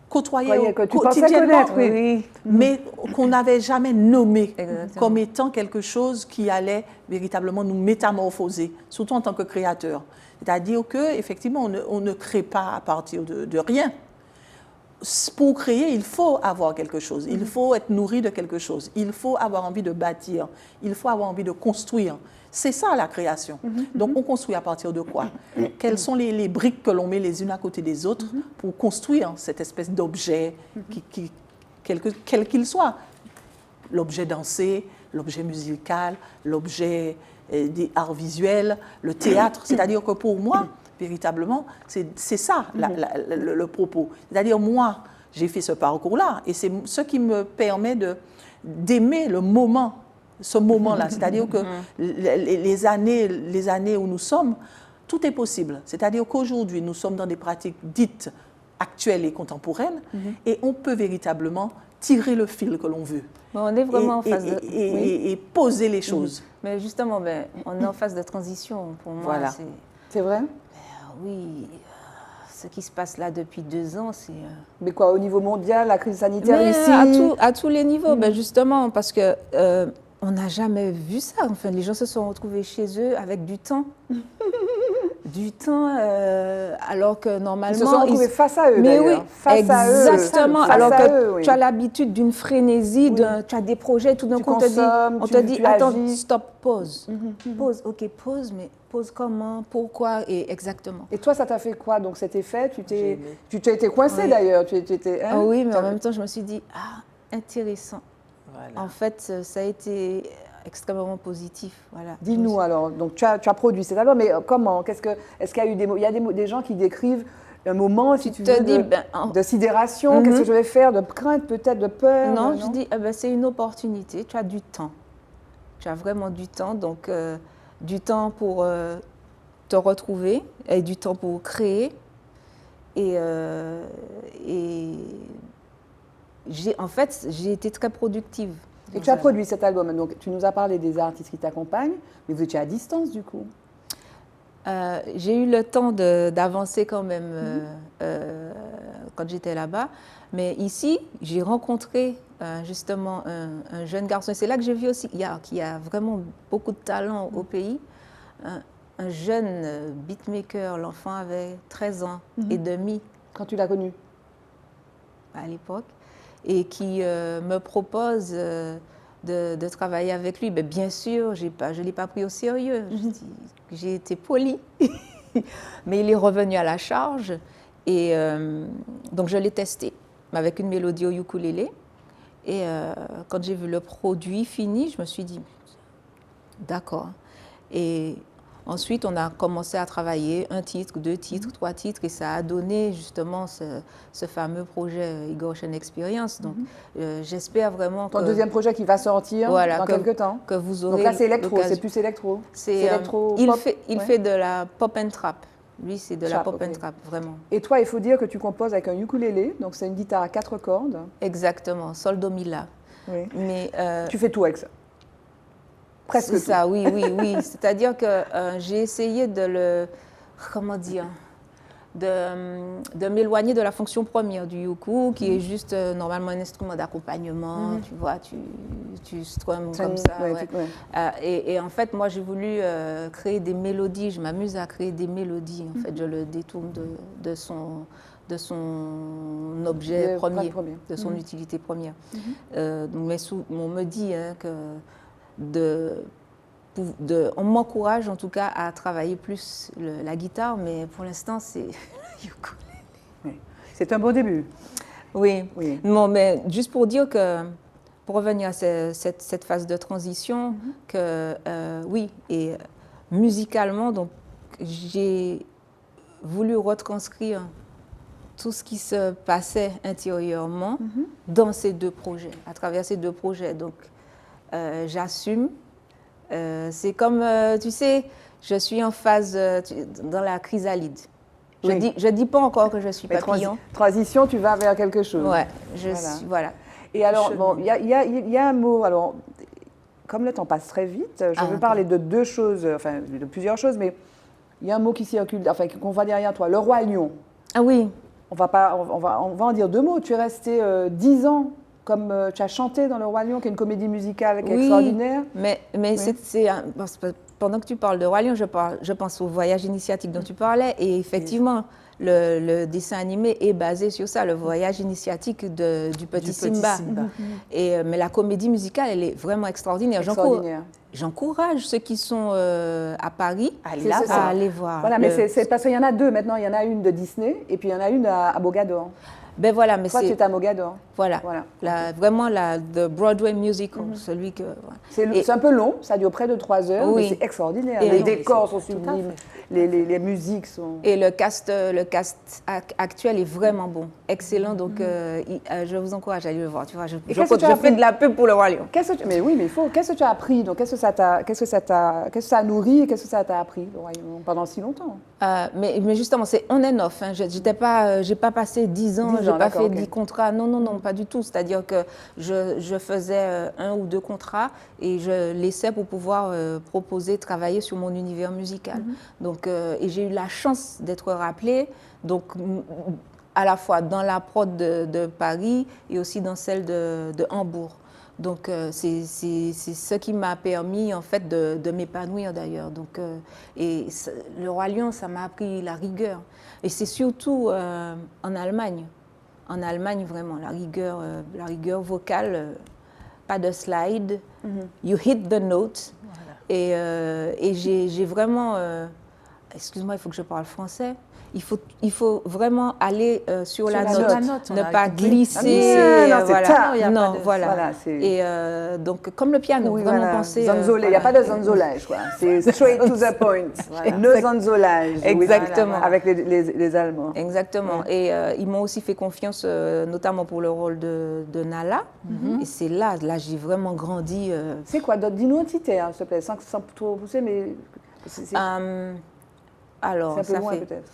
côtoyait Croyais que tu pensais quotidiennement, connaître, oui. mais qu'on n'avait jamais nommé Exactement. comme étant quelque chose qui allait véritablement nous métamorphoser, surtout en tant que créateur. C'est-à-dire qu'effectivement, on ne crée pas à partir de rien. Pour créer, il faut avoir quelque chose, il faut être nourri de quelque chose, il faut avoir envie de bâtir, il faut avoir envie de construire. C'est ça la création. Donc on construit à partir de quoi? Quelles sont les briques que l'on met les unes à côté des autres pour construire cette espèce d'objet, quel qu'il soit? L'objet dansé, l'objet musical, l'objet des arts visuels, le théâtre. C'est-à-dire que pour moi, véritablement, c'est ça le propos. C'est-à-dire, moi, j'ai fait ce parcours-là et c'est ce qui me permet d'aimer le moment, ce moment-là. C'est-à-dire que les années où nous sommes, tout est possible. C'est-à-dire qu'aujourd'hui, nous sommes dans des pratiques dites actuelles et contemporaines et on peut véritablement tirer le fil que l'on veut. Bon, on est vraiment en phase de... et poser les choses. Mais justement, on est en phase de transition. Pour moi, Voilà. C'est vrai? Oui, ce qui se passe là depuis 2 ans, c'est... Mais quoi, au niveau mondial, la crise sanitaire Mais ici? à tous les niveaux, justement, parce que on n'a jamais vu ça. Enfin, les gens se sont retrouvés chez eux avec du temps. Du temps, alors que normalement... Ils se sont retrouvés face à eux, Mais oui, d'ailleurs. Face à eux. exactement. Face Alors à que eux, oui. tu as l'habitude d'une frénésie, tu as des projets, tout d'un Tu coup, on te dit, consommes, tu attends, agis. stop, pause. Pause, ok, pause, mais pause comment, pourquoi, et exactement. Et toi, ça t'a fait quoi, donc, cet effet? Tu J'ai aimé. t'es été coincée, Oui. d'ailleurs. Tu étais, hein? Ah oui, mais en T'as- même temps, je me suis dit, intéressant. Voilà. En fait, ça a été extrêmement positif. Voilà. Dis-nous alors, donc tu as produit cet album, mais comment? Est-ce qu'il y a eu des gens qui décrivent un moment, si tu te veux, dis, de sidération? Qu'est-ce que je vais faire? De crainte, peut-être, de peur? Non, je dis, c'est une opportunité, tu as du temps. Tu as vraiment du temps, donc du temps pour te retrouver et du temps pour créer. Et en fait, j'ai été très productive. Et tu as produit cet album, donc tu nous as parlé des artistes qui t'accompagnent, mais vous étiez à distance du coup. J'ai eu le temps d'avancer quand même quand j'étais là-bas. Mais ici, j'ai rencontré justement un jeune garçon. C'est là que j'ai vu aussi qu'il y a vraiment beaucoup de talent au pays. Un jeune beatmaker, l'enfant avait 13 ans et demi Quand tu l'as connu? à l'époque, et qui me propose de travailler avec lui. Mais bien sûr, je ne l'ai pas pris au sérieux. J'ai été polie. Mais il est revenu à la charge. Et donc, je l'ai testé avec une mélodie au ukulélé. Et quand j'ai vu le produit fini, je me suis dit, d'accord. Et ensuite, on a commencé à travailler 1 titre, 2 titres, 3 titres, et ça a donné justement ce fameux projet Igor Shen Experience. Donc, j'espère vraiment Ton que... deuxième projet qui va sortir Voilà, dans quelques temps. que vous aurez Donc là, c'est électro, l'occasion. c'est plus électro. C'est électro il pop, fait ouais. de la pop and trap. Lui, c'est de la Trap, pop ok. and trap, vraiment. Et toi, il faut dire que tu composes avec un ukulélé, donc c'est une guitare à 4 cordes. Exactement, sol, do, mi, la. Oui. Mais Tu fais tout avec ça. Presque c'est tout. ça, oui. C'est-à-dire que j'ai essayé de le, comment dire, de m'éloigner de la fonction première du uku, qui est juste normalement un instrument d'accompagnement, tu vois, tu strums comme ça. Ouais, ouais. ouais. Et en fait, moi, j'ai voulu créer des mélodies, je m'amuse à créer des mélodies, en fait, je le détourne de son objet premier, de son utilité première. Donc, on me dit que on m'encourage en tout cas à travailler plus la guitare, mais pour l'instant, c'est le ukulélé. Oui. C'est un bon début. Oui. Oui. Non, mais juste pour dire que, pour revenir à cette phase de transition, que oui, et musicalement, donc j'ai voulu retranscrire tout ce qui se passait intérieurement dans ces 2 projets, à travers ces 2 projets. Donc, j'assume. C'est comme, tu sais, je suis en phase dans la chrysalide. Je dis pas encore que je suis Mais papillon. transition, tu vas vers quelque chose. Ouais, Voilà. voilà. Et alors, bon, il y a un mot, alors, comme le temps passe très vite, je veux ok. parler de deux choses, enfin de plusieurs choses, mais il y a un mot qui circule, enfin qu'on voit derrière toi, le roi lion. Ah oui, On va en dire deux mots. Tu es resté 10 ans comme tu as chanté dans le roi lion, qui est une comédie musicale qui est oui, extraordinaire. mais parce que pendant que tu parles de Roi Lion, je pense au voyage initiatique dont tu parlais, et effectivement, le dessin animé est basé sur ça, le voyage initiatique du petit Simba. Mais la comédie musicale, elle est vraiment extraordinaire. Extraordinaire. J'encourage ceux qui sont à Paris C'est ça. à aller voir. Voilà, mais c'est parce qu'il y en a deux maintenant. Il y en a une de Disney et puis il y en a une à Mogador. Ben voilà, mais Toi, tu es à Mogador. voilà, Voilà. vraiment the Broadway musical, celui que. Voilà. C'est un peu long, ça dure près de 3 heures, Oui. mais c'est extraordinaire. Et Les non, décors sont tout à sublimes, les musiques sont... Et le cast actuel est vraiment bon, excellent. Donc, je vous encourage à aller le voir. Tu vois, je fais de la pub pour le Roi Lion. Mais oui, mais il faut. Qu'est-ce que tu as appris? Donc, qu'est-ce que ça a nourri et qu'est-ce que ça t'a appris le royaume pendant si longtemps? Mais justement, c'est on and off. Hein. J'ai pas passé 10 ans, j'ai pas fait 10 contrats. Non, pas du tout. C'est-à-dire que je faisais 1 ou 2 contrats et je laissais pour pouvoir travailler sur mon univers musical. Donc, et j'ai eu la chance d'être rappelée, donc à la fois dans la prod de Paris et aussi dans celle de Hambourg. Donc, c'est ce qui m'a permis, en fait, de m'épanouir, d'ailleurs. Donc, le Roi Lion, ça m'a appris la rigueur. Et c'est surtout en Allemagne. En Allemagne, vraiment, la rigueur vocale, pas de slide. You hit the note. Voilà. Et j'ai vraiment... excuse-moi, il faut que je parle français. Il faut vraiment aller sur la note, ne pas glisser. Voilà. Et donc, comme le piano, oui, vraiment penser. Il n'y a pas de zanzolage, quoi. C'est straight to the point. Voilà. No zanzolage. Exactement. Oui, avec les Allemands. Exactement. Et ils m'ont aussi fait confiance, notamment pour le rôle de Nala. Et c'est là j'ai vraiment grandi. C'est quoi? Dis-nous un titre, hein, s'il te plaît, sans trop pousser, mais. Alors, c'est un peu ça loin, fait peut-être.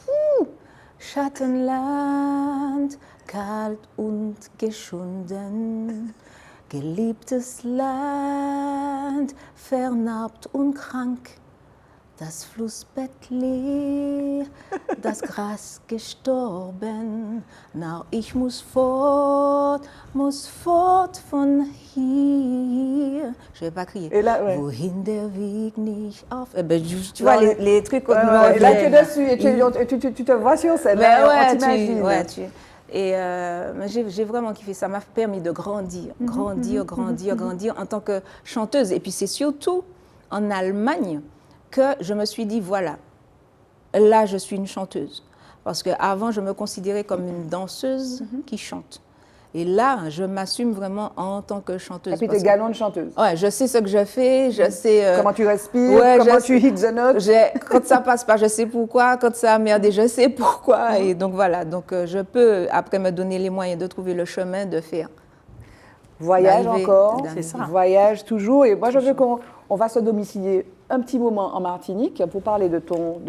Schattenland, kalt und geschunden, geliebtes Land, vernarbt und krank, das Flussbett leer, das Gras gestorben, na, ich muss fort von hier. Je vais pas crier. Et là, ouais. Wohin der Weg nicht auf. Tu vois, les trucs. Et là, tu es dessus et tu te vois sur scène. Ben on t'imagine. Et j'ai vraiment kiffé. Ça m'a permis de grandir en tant que chanteuse. Et puis c'est surtout en Allemagne que je me suis dit, voilà, là je suis une chanteuse. Parce qu'avant, je me considérais comme une danseuse qui chante. Et là, je m'assume vraiment en tant que chanteuse. Et puis tu es galante chanteuse. Ouais, je sais ce que je fais, je sais... comment tu respires, comment tu hits the note. Quand ça passe pas, je sais pourquoi. Quand ça a merdé, je sais pourquoi. Et donc voilà, donc je peux après me donner les moyens de trouver le chemin de faire. Voyage encore, c'est ça. Voyage toujours. Et moi, je veux qu'on va se domicilier un petit moment en Martinique pour parler de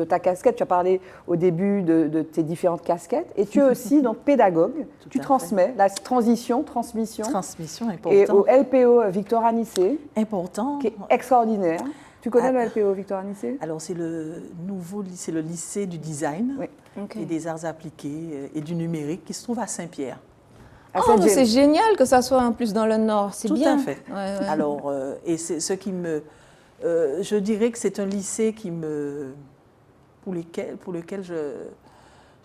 ta casquette. Tu as parlé au début de tes différentes casquettes. Et tu es aussi donc pédagogue. Tu transmets la transmission. Transmission, important. Et au LPO Victor Nicé. Important. Qui est extraordinaire. Tu connais le LPO Victor Nicé? Alors, c'est le nouveau lycée, le lycée du design et des arts appliqués et du numérique qui se trouve à Saint-Pierre. C'est génial que ça soit en plus dans le Nord, c'est bien. Tout à fait. Ouais. Alors, et c'est ce qui me... je dirais que c'est un lycée pour lequel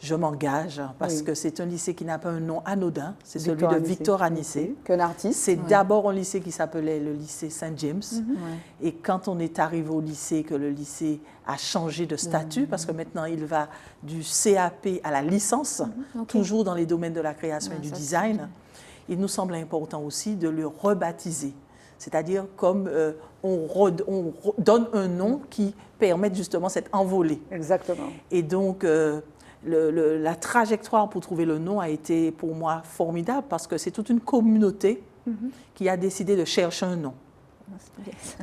je m'engage, parce que c'est un lycée qui n'a pas un nom anodin, c'est celui de Victor Nicé. Qu'un artiste. C'est d'abord un lycée qui s'appelait le lycée Saint-James. Et quand on est arrivé au lycée, que le lycée a changé de statut, parce que maintenant il va du CAP à la licence, toujours dans les domaines de la création et du design, il nous semble important aussi de le rebaptiser. C'est-à-dire comme on donne un nom qui permette justement cette envolée. Exactement. Et donc, la trajectoire pour trouver le nom a été pour moi formidable parce que c'est toute une communauté qui a décidé de chercher un nom.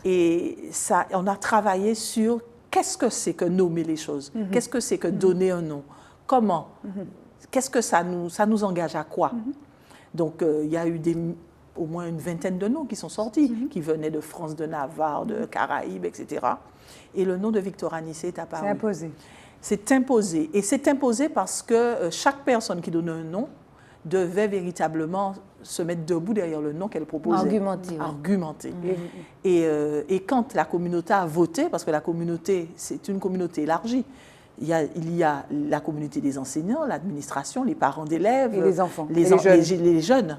Et ça, on a travaillé sur qu'est-ce que c'est que nommer les choses, qu'est-ce que c'est que donner un nom, comment, qu'est-ce que ça nous engage à quoi. Donc, il y a eu au moins une vingtaine de noms qui sont sortis, qui venaient de France, de Navarre, de Caraïbes, etc. Et le nom de Victor Anissé est apparu. C'est imposé. C'est imposé. Et c'est imposé parce que chaque personne qui donnait un nom devait véritablement se mettre debout derrière le nom qu'elle proposait. Argumenter. Oui. Argumenter. Et quand la communauté a voté, parce que la communauté, c'est une communauté élargie, il y a la communauté des enseignants, l'administration, les parents d'élèves, et les enfants, les jeunes.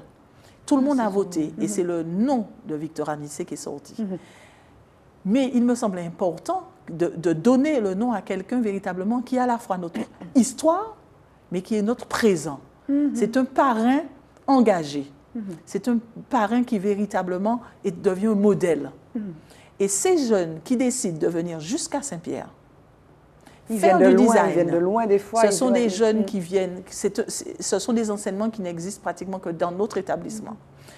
Tout le monde a voté. Et c'est le nom de Victor Anissé qui est sorti. Mais il me semblait important de donner le nom à quelqu'un véritablement qui est à la fois notre histoire, mais qui est notre présent. C'est un parrain engagé. C'est un parrain qui véritablement devient un modèle. Et ces jeunes qui décident de venir jusqu'à Saint-Pierre, faire du design, ils viennent de loin des fois. Ce sont des jeunes qui viennent, ce sont des enseignements qui n'existent pratiquement que dans notre établissement.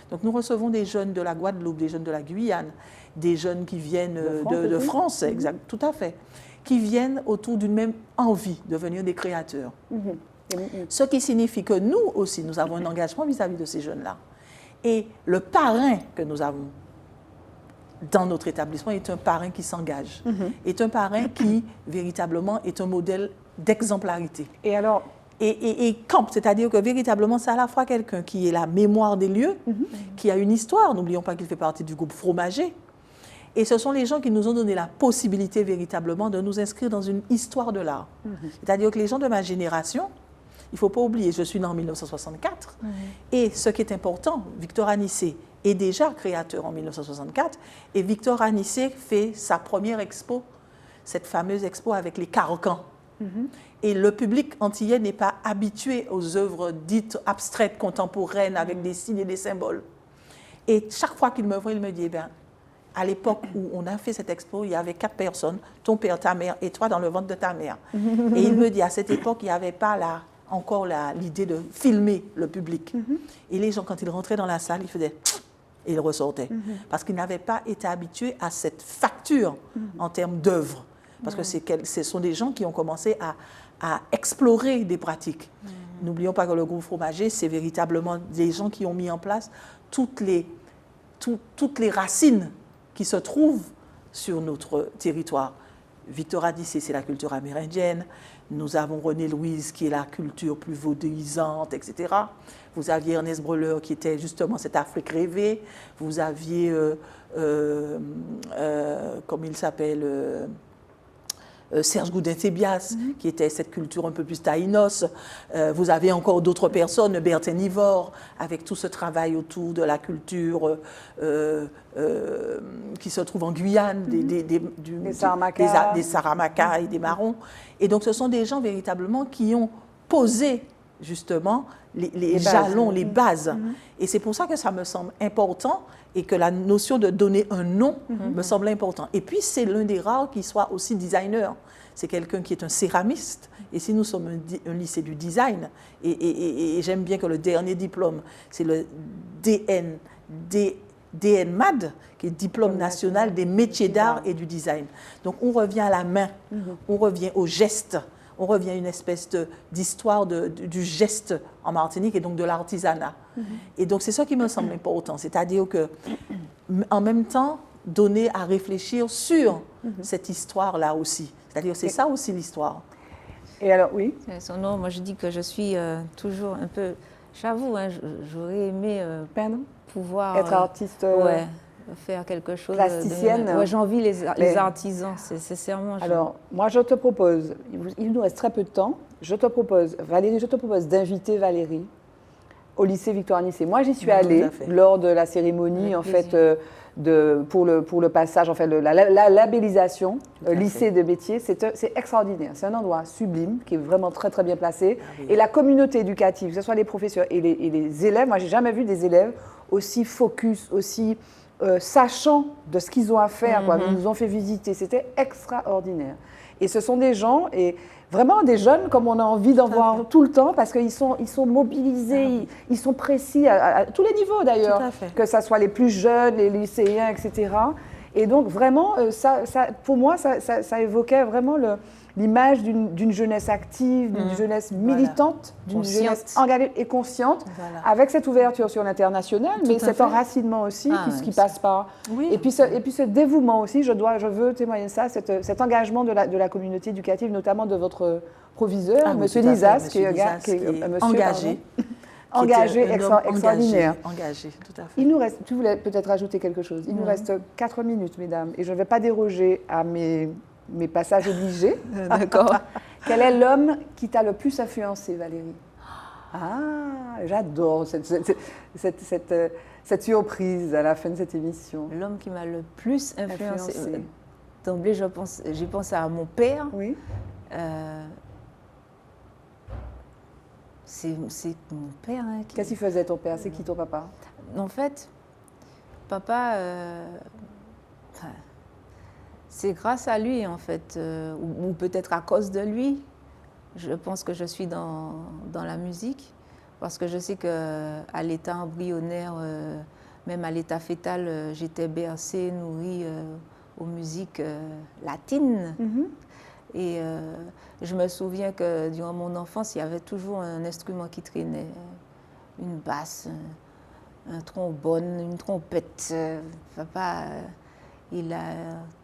Donc nous recevons des jeunes de la Guadeloupe, des jeunes de la Guyane, des jeunes qui viennent de France, exact, tout à fait, qui viennent autour d'une même envie de devenir des créateurs. Ce qui signifie que nous aussi, nous avons un engagement vis-à-vis de ces jeunes-là. Et le parrain que nous avons dans notre établissement est un parrain qui s'engage, est un parrain qui, véritablement, est un modèle d'exemplarité. Et alors et campe, c'est-à-dire que véritablement, c'est à la fois quelqu'un qui est la mémoire des lieux, qui a une histoire, n'oublions pas qu'il fait partie du groupe Fromager, et ce sont les gens qui nous ont donné la possibilité véritablement de nous inscrire dans une histoire de l'art. C'est-à-dire que les gens de ma génération, il ne faut pas oublier, je suis née en 1964, et ce qui est important, Victor Anissé est déjà créateur en 1964, et Victor Anissé fait sa première expo, cette fameuse expo avec les carcans. Et le public antillais n'est pas habitué aux œuvres dites abstraites, contemporaines, avec des signes et des symboles. Et chaque fois qu'il me voit, il me dit, à l'époque où on a fait cette expo, il y avait 4 personnes, ton père, ta mère et toi dans le ventre de ta mère. Et il me dit, à cette époque, il n'y avait pas encore l'idée de filmer le public. Et les gens, quand ils rentraient dans la salle, ils faisaient... et ils ressortaient. Parce qu'ils n'avaient pas été habitués à cette facture en termes d'œuvre. Parce que ce sont des gens qui ont commencé à explorer des pratiques. N'oublions pas que le groupe Fromager, c'est véritablement des gens qui ont mis en place toutes les racines qui se trouvent sur notre territoire. Victor Anissé, c'est la culture amérindienne. Nous avons René Louise, qui est la culture plus vaudéisante, etc. Vous aviez Ernest Breuler, qui était justement cette Afrique rêvée. Vous aviez, comment il s'appelle, Serge Goudin-Thébias, qui était cette culture un peu plus taïnos. Vous avez encore d'autres personnes, Bertin Ivor, avec tout ce travail autour de la culture qui se trouve en Guyane, des Saramacas et des Marrons. Et donc, ce sont des gens véritablement qui ont posé justement les jalons, les bases. Et c'est pour ça que ça me semble important et que la notion de donner un nom me semble important. Et puis, c'est l'un des rares qui soit aussi designer. C'est quelqu'un qui est un céramiste. Et si nous sommes un lycée du design, et j'aime bien que le dernier diplôme, c'est le DNMAD, qui est Diplôme national des métiers d'art et du design. Donc, on revient à la main, on revient au geste. On revient à une espèce d'histoire du geste en Martinique et donc de l'artisanat. Et donc, c'est ça qui me semble important. C'est-à-dire qu'en même temps, donner à réfléchir sur cette histoire-là aussi. C'est-à-dire c'est ça aussi l'histoire. Et alors, oui. Son nom, moi je dis que je suis toujours un peu... J'avoue, j'aurais aimé pouvoir... Être artiste... ouais, faire quelque chose. Plasticienne. Ouais, j'envie les artisans, c'est serment. Alors, moi je te propose, il nous reste très peu de temps, Valérie, je te propose d'inviter Valérie au lycée Victor Anissé. Moi j'y suis allée lors de la cérémonie en fait pour le passage, en fait la labellisation lycée de métier. C'est extraordinaire, c'est un endroit sublime qui est vraiment très très bien placé. Et la communauté éducative, que ce soit les professeurs et les élèves, moi j'ai jamais vu des élèves aussi focus, aussi sachant de ce qu'ils ont à faire, quoi. Ils nous ont fait visiter, c'était extraordinaire. Et ce sont des gens, et vraiment des jeunes comme on a envie d'en voir tout le temps, parce qu'ils sont mobilisés, ils sont précis à tous les niveaux d'ailleurs, que ce soit les plus jeunes, les lycéens, etc. Et donc vraiment, pour moi, ça évoquait vraiment l'image d'une jeunesse active, d'une jeunesse militante, d'une Consciente. jeunesse engagée et consciente, Voilà. avec cette ouverture sur l'international, mais à cet fait. enracinement aussi qui oui, passe par... Oui. Et puis ce dévouement aussi, je veux témoigner de ça, cet engagement de la communauté éducative, notamment de votre proviseur, Ah oui, Monsieur tout à fait, Lizas, qui Monsieur Lizas, qui est monsieur, engagé. pardon, engagé, Qui était un homme extraordinaire. Engagé, tout à fait. Il nous reste, tu voulais peut-être ajouter quelque chose. Il nous reste 4 minutes, mesdames, et je ne vais pas déroger à mes passages obligés. D'accord. Quel est l'homme qui t'a le plus influencé, Valérie? Ah, j'adore cette surprise à la fin de cette émission. L'homme qui m'a le plus influencé. Influencé. D'emblée, j'ai pensé à mon père. Oui. C'est mon père qui... Qu'est-ce qu'il faisait ton père? C'est qui ton papa? En fait, papa, enfin, c'est grâce à lui, en fait, ou peut-être à cause de lui, je pense que je suis dans la musique, parce que je sais qu'à l'état embryonnaire, même à l'état fœtal, j'étais bercée, nourrie aux musiques latines. Et je me souviens que durant mon enfance, il y avait toujours un instrument qui traînait, une basse, un trombone, une trompette. Papa, il a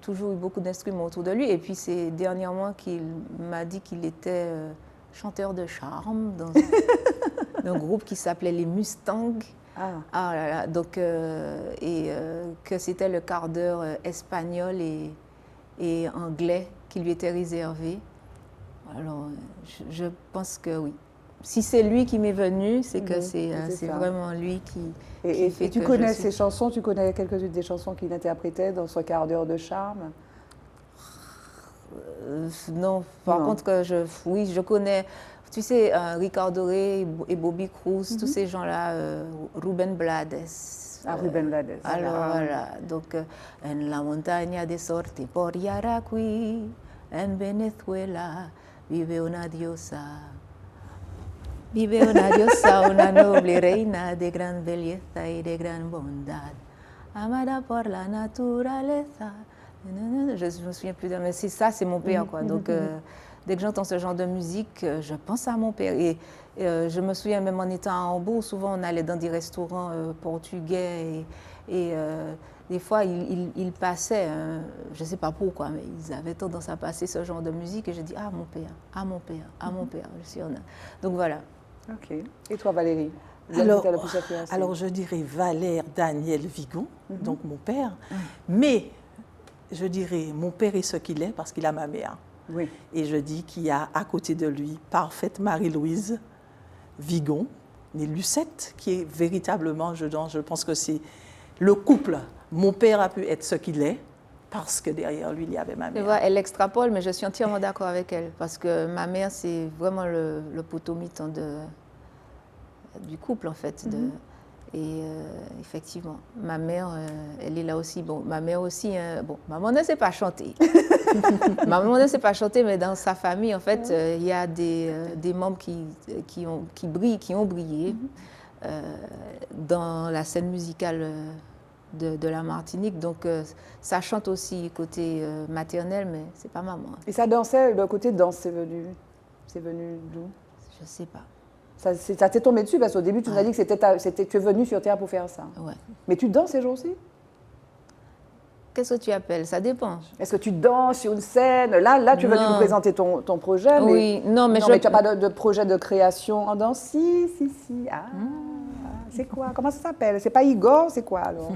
toujours eu beaucoup d'instruments autour de lui. Et puis c'est dernièrement qu'il m'a dit qu'il était chanteur de charme dans un groupe qui s'appelait les Mustangs. Ah là là, donc, que c'était le quart d'heure espagnol et anglais qui lui était réservé. Alors, je pense que oui. Si c'est lui qui m'est venu, c'est que c'est vraiment lui qui Et fait tu que connais je suis... ses chansons, tu connais quelques-unes des chansons qu'il interprétait dans ce quart d'heure de charme? Non, par Non. contre, oui, je connais, tu sais, Ricardo Rey et Bobby Cruz, tous ces gens-là, Rubén Blades. Ah, Rubén Blades. Alors voilà, donc, en la montaña de sorte por Yaracuy, en Venezuela, vive una diosa. Vive una diosa, una noble reina de gran belleza y de gran bondad, amada por la naturaleza. Je ne me souviens plus, mais c'est ça, c'est mon père, quoi. Donc, dès que j'entends ce genre de musique, je pense à mon père. Et je me souviens, même en étant à Hambourg, souvent on allait dans des restaurants portugais et des fois ils passaient, je ne sais pas pourquoi, mais ils avaient tendance à passer ce genre de musique et je dis ah mon père, ah mon père, ah mon père. Donc voilà. Ok. Et toi, Valérie? Alors, je dirais Valère Daniel Vigon, donc mon père, mais je dirais mon père est ce qu'il est parce qu'il a ma mère. Oui. Et je dis qu'il y a à côté de lui parfaite Marie-Louise Vigon, née Lucette, qui est véritablement, je pense que c'est le couple. Mon père a pu être ce qu'il est parce que derrière lui, il y avait ma Tu mère. vois, elle extrapole, mais je suis entièrement d'accord avec elle parce que ma mère, c'est vraiment le potomitan du couple, en fait. Et effectivement, ma mère, elle est là aussi. Bon, ma mère aussi, maman ne sait pas chanter. Maman ne sait pas chanter, mais dans sa famille, en fait, il y a des membres qui ont brillé dans la scène musicale de la Martinique. Donc, ça chante aussi côté maternel, mais c'est pas maman. Et ça dansait, le côté danse, c'est venu d'où? Je sais pas. Ça t'est tombé dessus parce qu'au début, tu nous as dit que tu es venue sur Terre pour faire ça. Ouais. Mais tu danses ces jours-ci? Qu'est-ce que tu appelles? Ça dépend. Est-ce que tu danses sur une scène? Là, tu es venue Non. nous présenter ton projet. Mais, Oui, non, mais tu n'as pas de projet de création en danse? Si. Ah, c'est quoi? Comment ça s'appelle? C'est pas Igor, c'est quoi alors?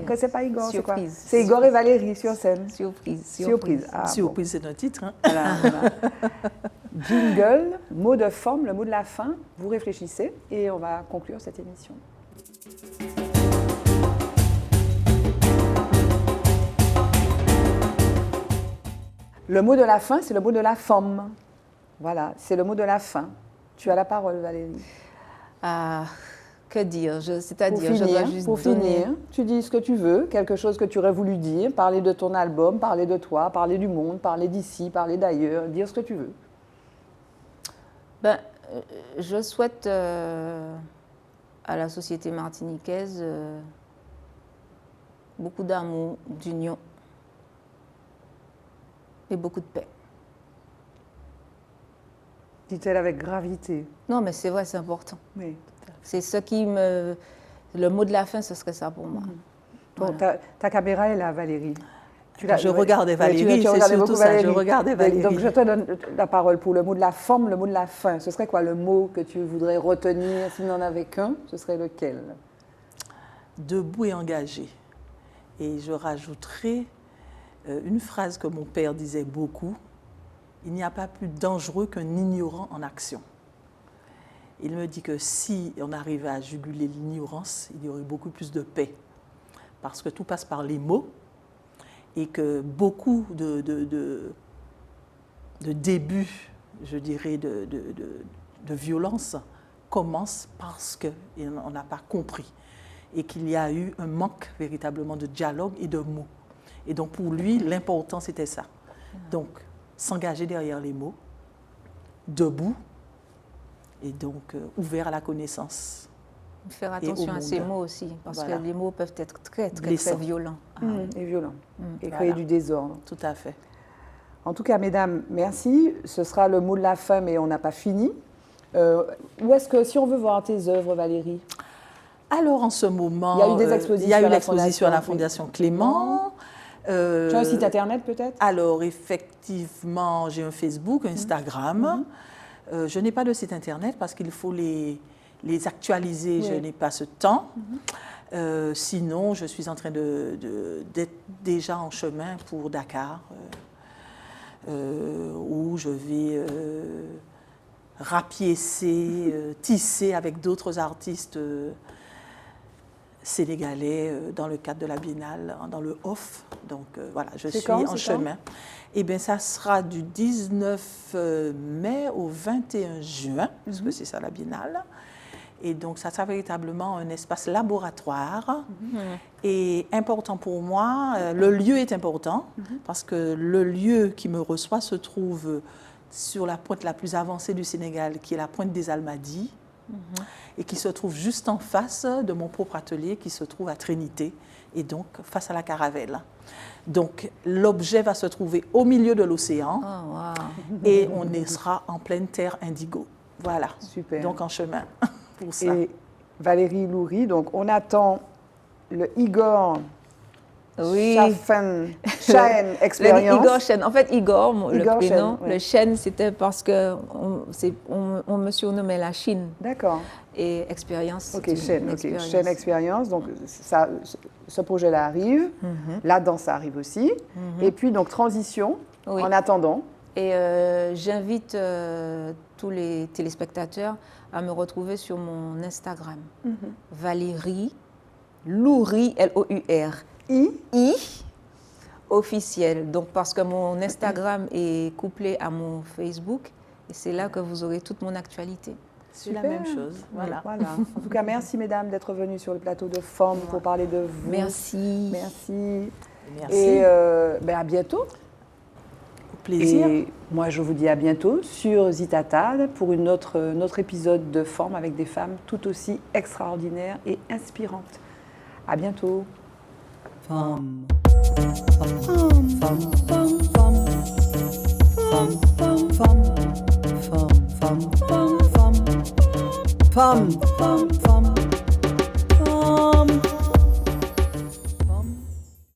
Que c'est pas Igor, c'est quoi? Surprise. C'est Igor et Valérie sur scène. Surprise. Ah, Surprise, c'est notre titre. Hein? Voilà. Jingle, mot de forme, le mot de la fin. Vous réfléchissez et on va conclure cette émission. Le mot de la fin, c'est le mot de la femme. Voilà, c'est le mot de la fin. Tu as la parole, Valérie. Ah, que dire? C'est-à-dire, Pour je dois finir, juste pour donner... finir, tu dis ce que tu veux, quelque chose que tu aurais voulu dire, parler de ton album, parler de toi, parler du monde, parler d'ici, parler d'ailleurs, dire ce que tu veux. Ben, je souhaite à la société martiniquaise beaucoup d'amour, d'union et beaucoup de paix. dit-elle avec gravité. Non, mais c'est vrai, c'est important. Oui. C'est ce qui me... Le mot de la fin, ce serait ça pour moi. Bon, Voilà. ta caméra est là, Valérie. Je regardais Valérie, tu c'est regardais surtout beaucoup ça, Valérie. je regardais Valérie. Donc, je te donne la parole pour le mot de la forme, le mot de la fin. Ce serait quoi le mot que tu voudrais retenir? S'il n'en avait qu'un, ce serait lequel? Debout et engagé. Et je rajouterai une phrase que mon père disait beaucoup. Il n'y a pas plus dangereux qu'un ignorant en action. Il me dit que si on arrivait à juguler l'ignorance, il y aurait beaucoup plus de paix. Parce que tout passe par les mots et que beaucoup de débuts, je dirais, de violence commencent parce qu'on n'a pas compris et qu'il y a eu un manque véritablement de dialogue et de mots. Et donc pour lui, l'important c'était ça. Donc s'engager derrière les mots, debout et donc ouvert à la connaissance. Faire attention à ces mots aussi, parce Voilà. que les mots peuvent être très, très, Blessants. très violents. Et violent. Et Voilà. créer du désordre. Tout à fait. En tout cas, mesdames, merci. Ce sera le mot de la fin, mais on n'a pas fini. Où est-ce que, si on veut voir tes œuvres, Valérie? Alors en ce moment, Il y a eu des expositions il y a eu à la l'exposition à la Fondation Fondation Clément. Tu as un site internet peut-être? Alors effectivement, j'ai un Facebook, un Instagram. Je n'ai pas de site internet parce qu'il faut les actualiser. Oui. Je n'ai pas ce temps. Sinon, je suis en train d'être déjà en chemin pour Dakar, où je vais rapiécer, tisser avec d'autres artistes sénégalais dans le cadre de la Biennale, dans le off. Donc voilà, je suis en chemin. Eh bien, ça sera du 19 mai au 21 juin, parce que c'est ça la Biennale. Et donc, ça sera véritablement un espace laboratoire. Et important pour moi, le lieu est important, parce que le lieu qui me reçoit se trouve sur la pointe la plus avancée du Sénégal, qui est la pointe des Almadies, et qui se trouve juste en face de mon propre atelier, qui se trouve à Trinité, et donc face à la Caravelle. Donc, l'objet va se trouver au milieu de l'océan, Oh, wow. et on sera en pleine terre indigo. Voilà. Super. Donc, en chemin pour ça. Et Valérie Loury, donc on attend le Igor Oui. Chêne Experience. Igor Chêne. En fait, Igor, le Igor prénom, Chêne, ouais. le Chêne, c'était parce qu'on me surnommait la Chine. D'accord. Et expérience. Ok, c'est une Chêne, ok. expérience. Chêne Experience. Donc ça, ce projet-là arrive. La danse arrive aussi. Et puis donc transition. Oui. En attendant. Et j'invite tous les téléspectateurs à me retrouver sur mon Instagram. Valérie Loury, L-O-U-R. I officiel. Donc, parce que mon Instagram est couplé à mon Facebook, et c'est là que vous aurez toute mon actualité. C'est la Super. même chose. Voilà. Voilà. En tout cas, merci mesdames d'être venues sur le plateau de Forme pour parler de vous. Merci. Merci. Merci. Et à bientôt. Au plaisir. Et moi, je vous dis à bientôt sur Zitata pour un autre épisode de Forme avec des femmes tout aussi extraordinaires et inspirantes. À bientôt. Femme. Femme. Femme. Femme. Femme. Femme. Femme. Femme. Femme. Femme. Femme. Femme. Femme.